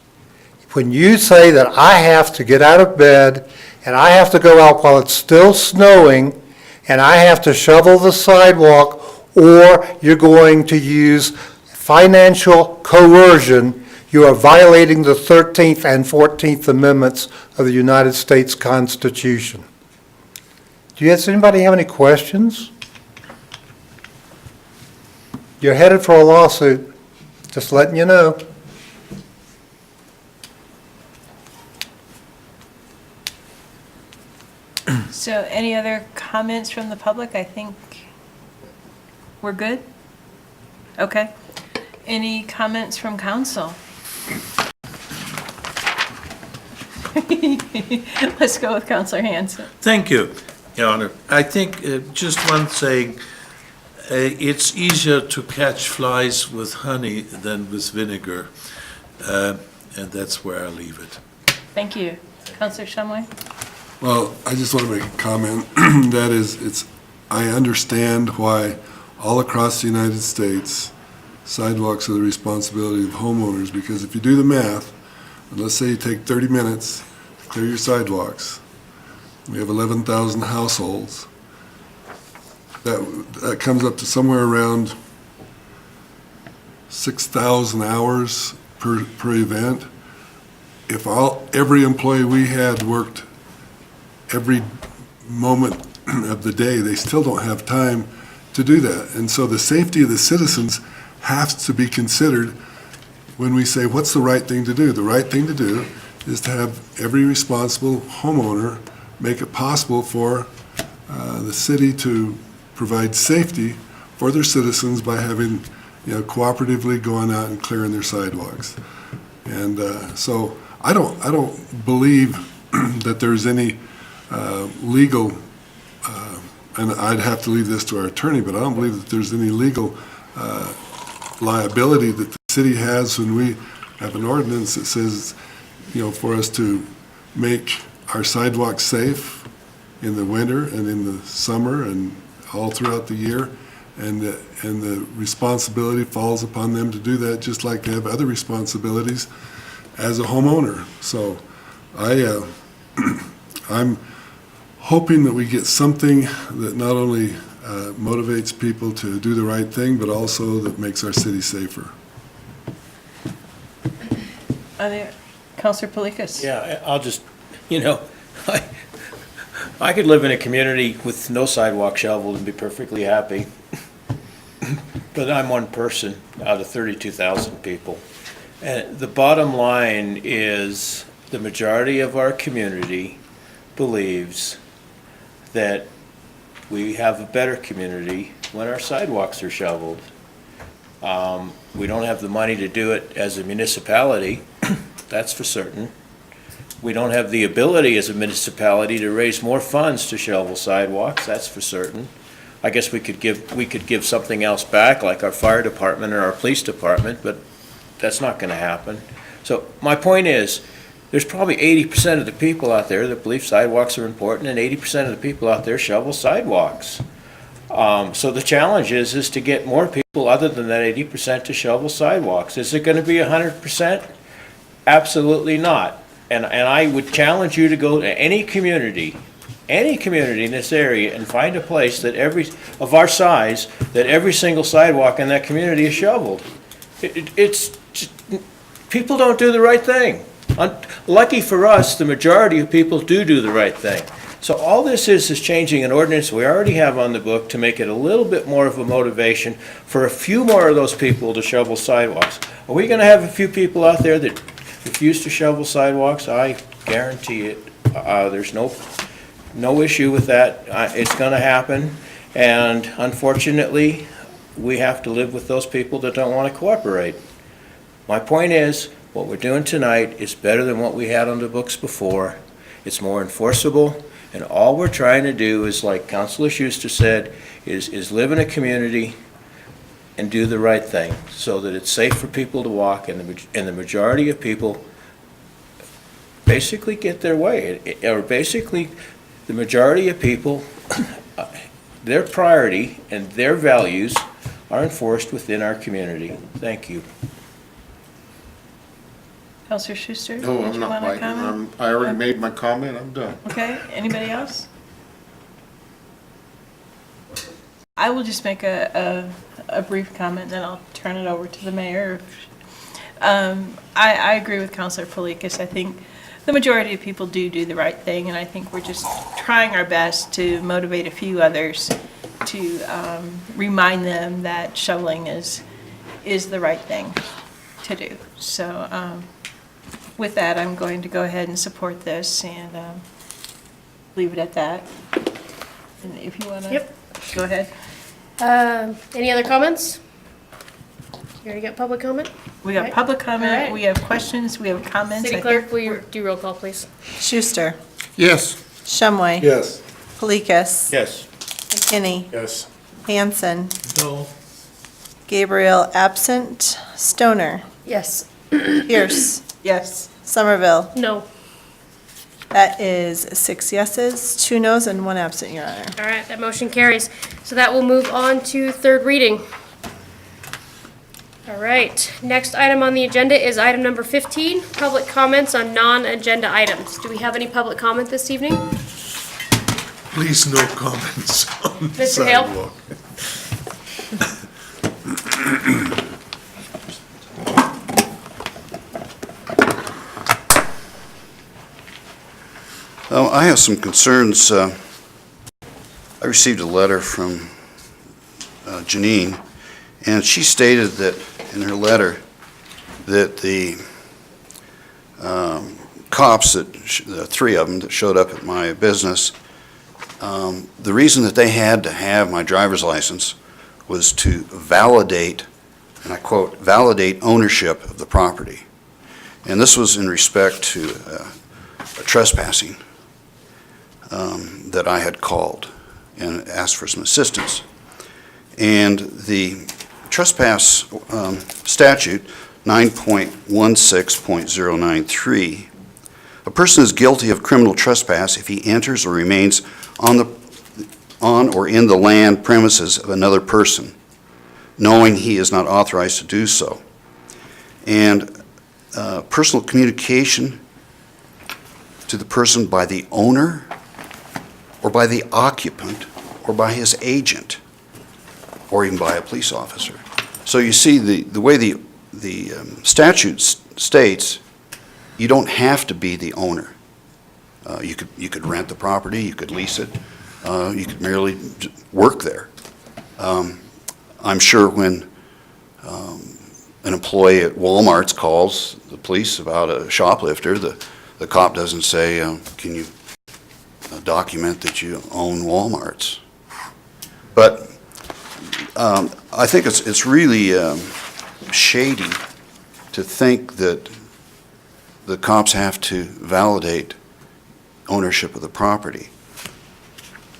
When you say that I have to get out of bed and I have to go out while it's still snowing and I have to shovel the sidewalk, or you're going to use financial coercion, you are violating the 13th and 14th Amendments of the United States Constitution. Does anybody have any questions? You're headed for a lawsuit, just letting you know. So any other comments from the public? I think we're good? Okay. Any comments from council? Let's go with Councilor Hanson. Thank you, Your Honor. I think just one thing, it's easier to catch flies with honey than with vinegar, and that's where I leave it. Thank you. Councilor Shumway? Well, I just want to make a comment. That is, I understand why all across the United States, sidewalks are the responsibility of homeowners, because if you do the math, and let's say you take 30 minutes to clear your sidewalks, we have 11,000 households, that comes up to somewhere around 6,000 hours per event. If every employee we had worked every moment of the day, they still don't have time to do that. And so the safety of the citizens has to be considered when we say, what's the right thing to do? The right thing to do is to have every responsible homeowner make it possible for the city to provide safety for their citizens by having, cooperatively going out and clearing their sidewalks. And so I don't believe that there's any legal, and I'd have to leave this to our attorney, but I don't believe that there's any legal liability that the city has when we have an ordinance that says, for us to make our sidewalks safe in the winter and in the summer and all throughout the year, and the responsibility falls upon them to do that, just like they have other responsibilities as a homeowner. So I'm hoping that we get something that not only motivates people to do the right thing, but also that makes our city safer. Councilor Palikas? Yeah, I'll just, I could live in a community with no sidewalk shoveled and be perfectly happy. But I'm one person out of 32,000 people. And the bottom line is the majority of our community believes that we have a better community when our sidewalks are shoveled. We don't have the money to do it as a municipality, that's for certain. We don't have the ability as a municipality to raise more funds to shovel sidewalks, that's for certain. I guess we could give something else back, like our fire department or our police department, but that's not gonna happen. So my point is, there's probably 80% of the people out there that believe sidewalks are important, and 80% of the people out there shovel sidewalks. So the challenge is to get more people other than that 80% to shovel sidewalks. Is it gonna be 100%? Absolutely not. And I would challenge you to go to any community in this area and find a place that of our size, that every single sidewalk in that community is shoveled. People don't do the right thing. Lucky for us, the majority of people do the right thing. So all this is changing an ordinance we already have on the book to make it a little bit more of a motivation for a few more of those people to shovel sidewalks. Are we gonna have a few people out there that refuse to shovel sidewalks? I guarantee it. There's no issue with that. It's gonna happen. And unfortunately, we have to live with those people that don't wanna cooperate. My point is, what we're doing tonight is better than what we had on the books before. It's more enforceable, and all we're trying to do is, like Councilor Schuster said, is live in a community and do the right thing so that it's safe for people to walk, and the majority of people basically get their way. Or basically, the majority of people, their priority and their values are enforced within our community. Thank you. Counselor Schuster? No, did I'm you not wanna biting. comment? I already made my comment, I'm done. Okay, anybody else? I will just make a brief comment, then I'll turn it over to the mayor. I agree with Councilor Felikas. I think the majority of people do the right thing, and I think we're just trying our best to motivate a few others to remind them that shoveling is the right thing to do. So with that, I'm going to go ahead and support this and leave it at that. And if you want to, go ahead. Any other comments? You already got public comment? We got Okay. public comment, All right. we have questions, we have comments. City I Clerk, think will you we're- do roll call, please? Schuster. Yes. Shumway. Yes. Polikis. Yes. McKinney. Yes. Hanson. No. Gabriel absent. Stoner. Yes. Pierce. Yes. Somerville. No. That is 6 yeses, 2 nos, and 1 absent, Your Honor. All right, that motion carries. So that will move on to third reading. All right, next item on the agenda is item number 15, public comments on non-agenda items. Do we have any public comment this evening? Please, no comments on the Mr. Hale? sidewalk. I have some concerns. I received a letter from Janine, and she stated that in her letter that the cops, the 3 of them that showed up at my business, the reason that they had to have my driver's license was to validate, and I quote, validate ownership of the property. And this was in respect to a trespassing that I had called and asked for some assistance. And the trespass statute 9.16.093, a person is guilty of criminal trespass if he enters or remains on or in the land premises of another person, knowing he is not authorized to do so. And personal communication to the person by the owner or by the occupant or by his agent or even by a police officer. So you see, the way the statute states, you don't have to be the owner. You could rent the property, you could lease it, you could merely work there. I'm sure when an employee at Walmart's calls the police about a shoplifter, the cop doesn't say, can you document that you own Walmart's? But I think it's really shady to think that the cops have to validate ownership of the property.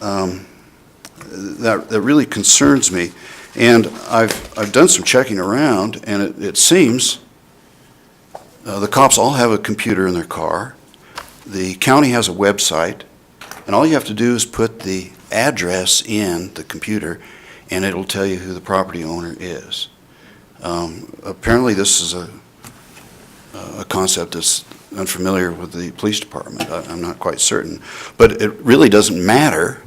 That really concerns me. And I've done some checking around, and it seems The cops all have a computer in their car. The county has a website, and all you have to do is put the address in the computer, and it'll tell you who the property owner is. Apparently, this is a concept that's unfamiliar with the police department. I'm not quite certain. But it really doesn't matter,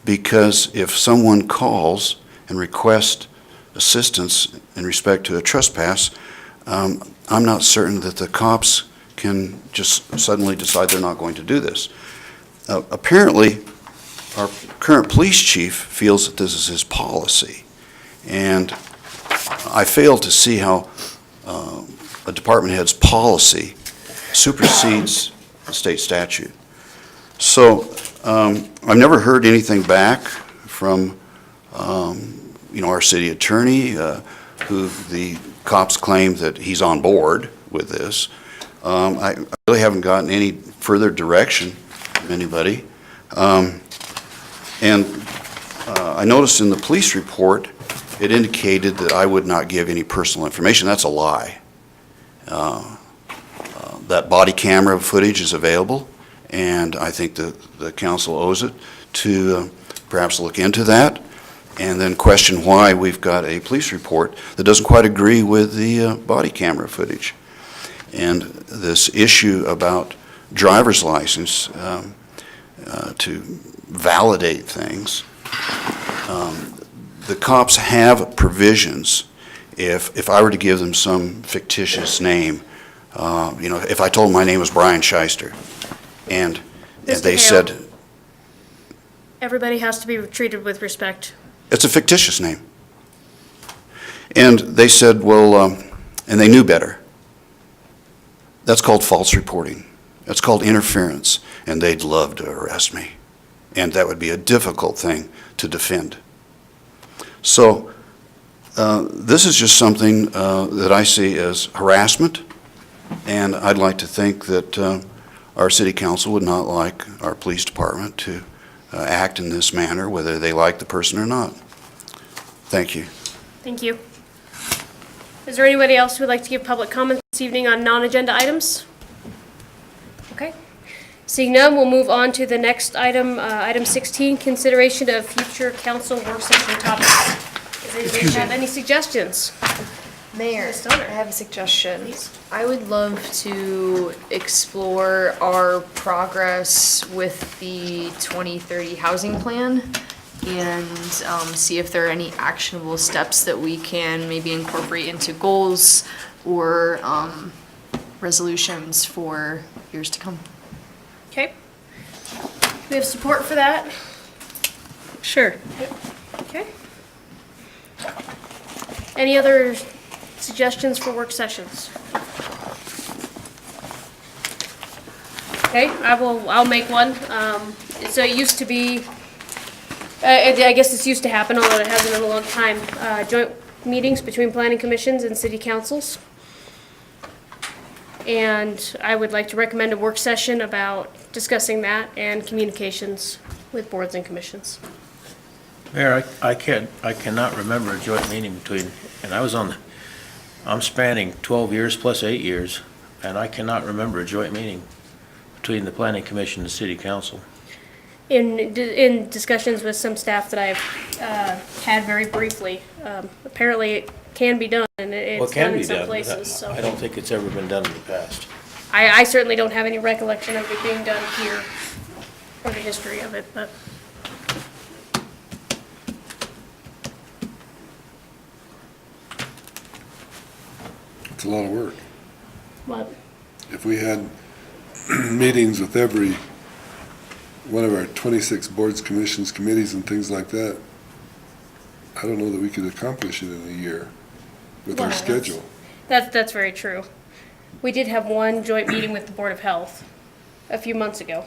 because if someone calls and requests assistance in respect to a trespass, I'm not certain that the cops can just suddenly decide they're not going to do this. Apparently, our current police chief feels that this is his policy, and I fail to see how a department head's policy supersedes the state statute. So I've never heard anything back from our city attorney, who the cops claim that he's on board with this. I really haven't gotten any further direction from anybody. And I noticed in the police report, it indicated that I would not give any personal information. That's a lie. That body camera footage is available, and I think the council owes it to perhaps look into that and then question why we've got a police report that doesn't quite agree with the body camera footage. And this issue about driver's license to validate things, the cops have provisions. If I were to give them some fictitious name, if I told my name was Brian Shyster, and they said, Everybody has to be treated with respect. it's a fictitious name. And they said, well, and they knew better. That's called false reporting. That's called interference, and they'd love to arrest me. And that would be a difficult thing to defend. So this is just something that I see as harassment, and I'd like to think that our city council would not like our police department to act in this manner, whether they like the person or not. Thank you. Thank you. Is there anybody else who would like to give public comment this evening on non-agenda items? Okay. Seeing none, we'll move on to the next item, item 16, consideration of future council work session topics. Does anybody have any suggestions? Mayor, I have a suggestion. I would love to explore our progress with the 2030 housing plan and see if there are any actionable steps that we can maybe incorporate into goals or resolutions for years to come. Okay. We have support for that? Sure. Okay. Any other suggestions for work sessions? Okay, I'll make one. So it used to be, I guess this used to happen, although it hasn't in a long time, joint meetings between planning commissions and city councils. And I would like to recommend a work session about discussing that and communications with boards and commissions. Mayor, I cannot remember a joint meeting between, and I'm spanning 12 years plus 8 years, and I cannot remember a joint meeting between the planning commission and the city council. In discussions with some staff that I've had very briefly, apparently it can be done, and it's done in some places, so. I don't think it's ever been done in the past. I certainly don't have any recollection of it being done here, or the history of it, but. It's a lot of work. What? If we had meetings with every one of our 26 boards, commissions, committees, and things like that, I don't know that we could accomplish it in a year with our schedule. That's very true. We did have one joint meeting with the Board of Health a few months ago.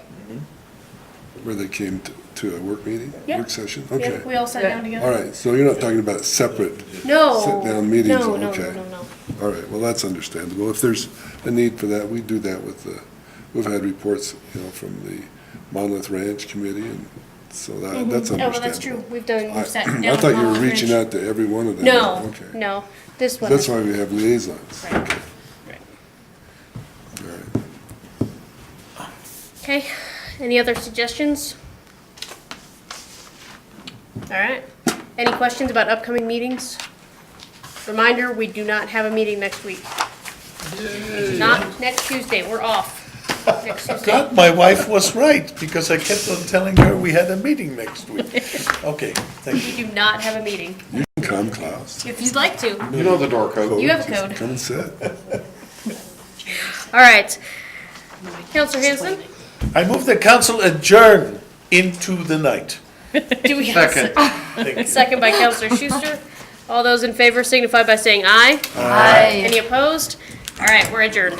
Where they came to a work meeting? Yeah. Work session? Yeah, Okay. we all sat down together. All right, so you're not talking about separate No. sit-down meetings? No, Okay. no. All right, well, that's understandable. If there's a need for that, we do that with we've had reports, from the Monolith Ranch Committee, and so that's understandable. Oh, well, that's true. We've sat down. I thought you were with reaching Rich. out to every one of them. No, Okay. no, this one. That's why we have liaisons. Right. Okay. Any other suggestions? All right. Any questions about upcoming meetings? Reminder, we do not have a meeting next week. Not next Tuesday, we're off. Next Tuesday. God, my wife was right, because I kept on telling her we had a meeting next week. Okay, thank you. We do not have a meeting. You can come, Klaus. If you'd like to. You know the door code. You have a code. Come and sit. All right. Counselor Hanson? I move the council adjourn into the night. Do we have Thank you. second by Counselor Schuster? All those in favor signify by saying aye. Aye. Any opposed? All right, we're adjourned.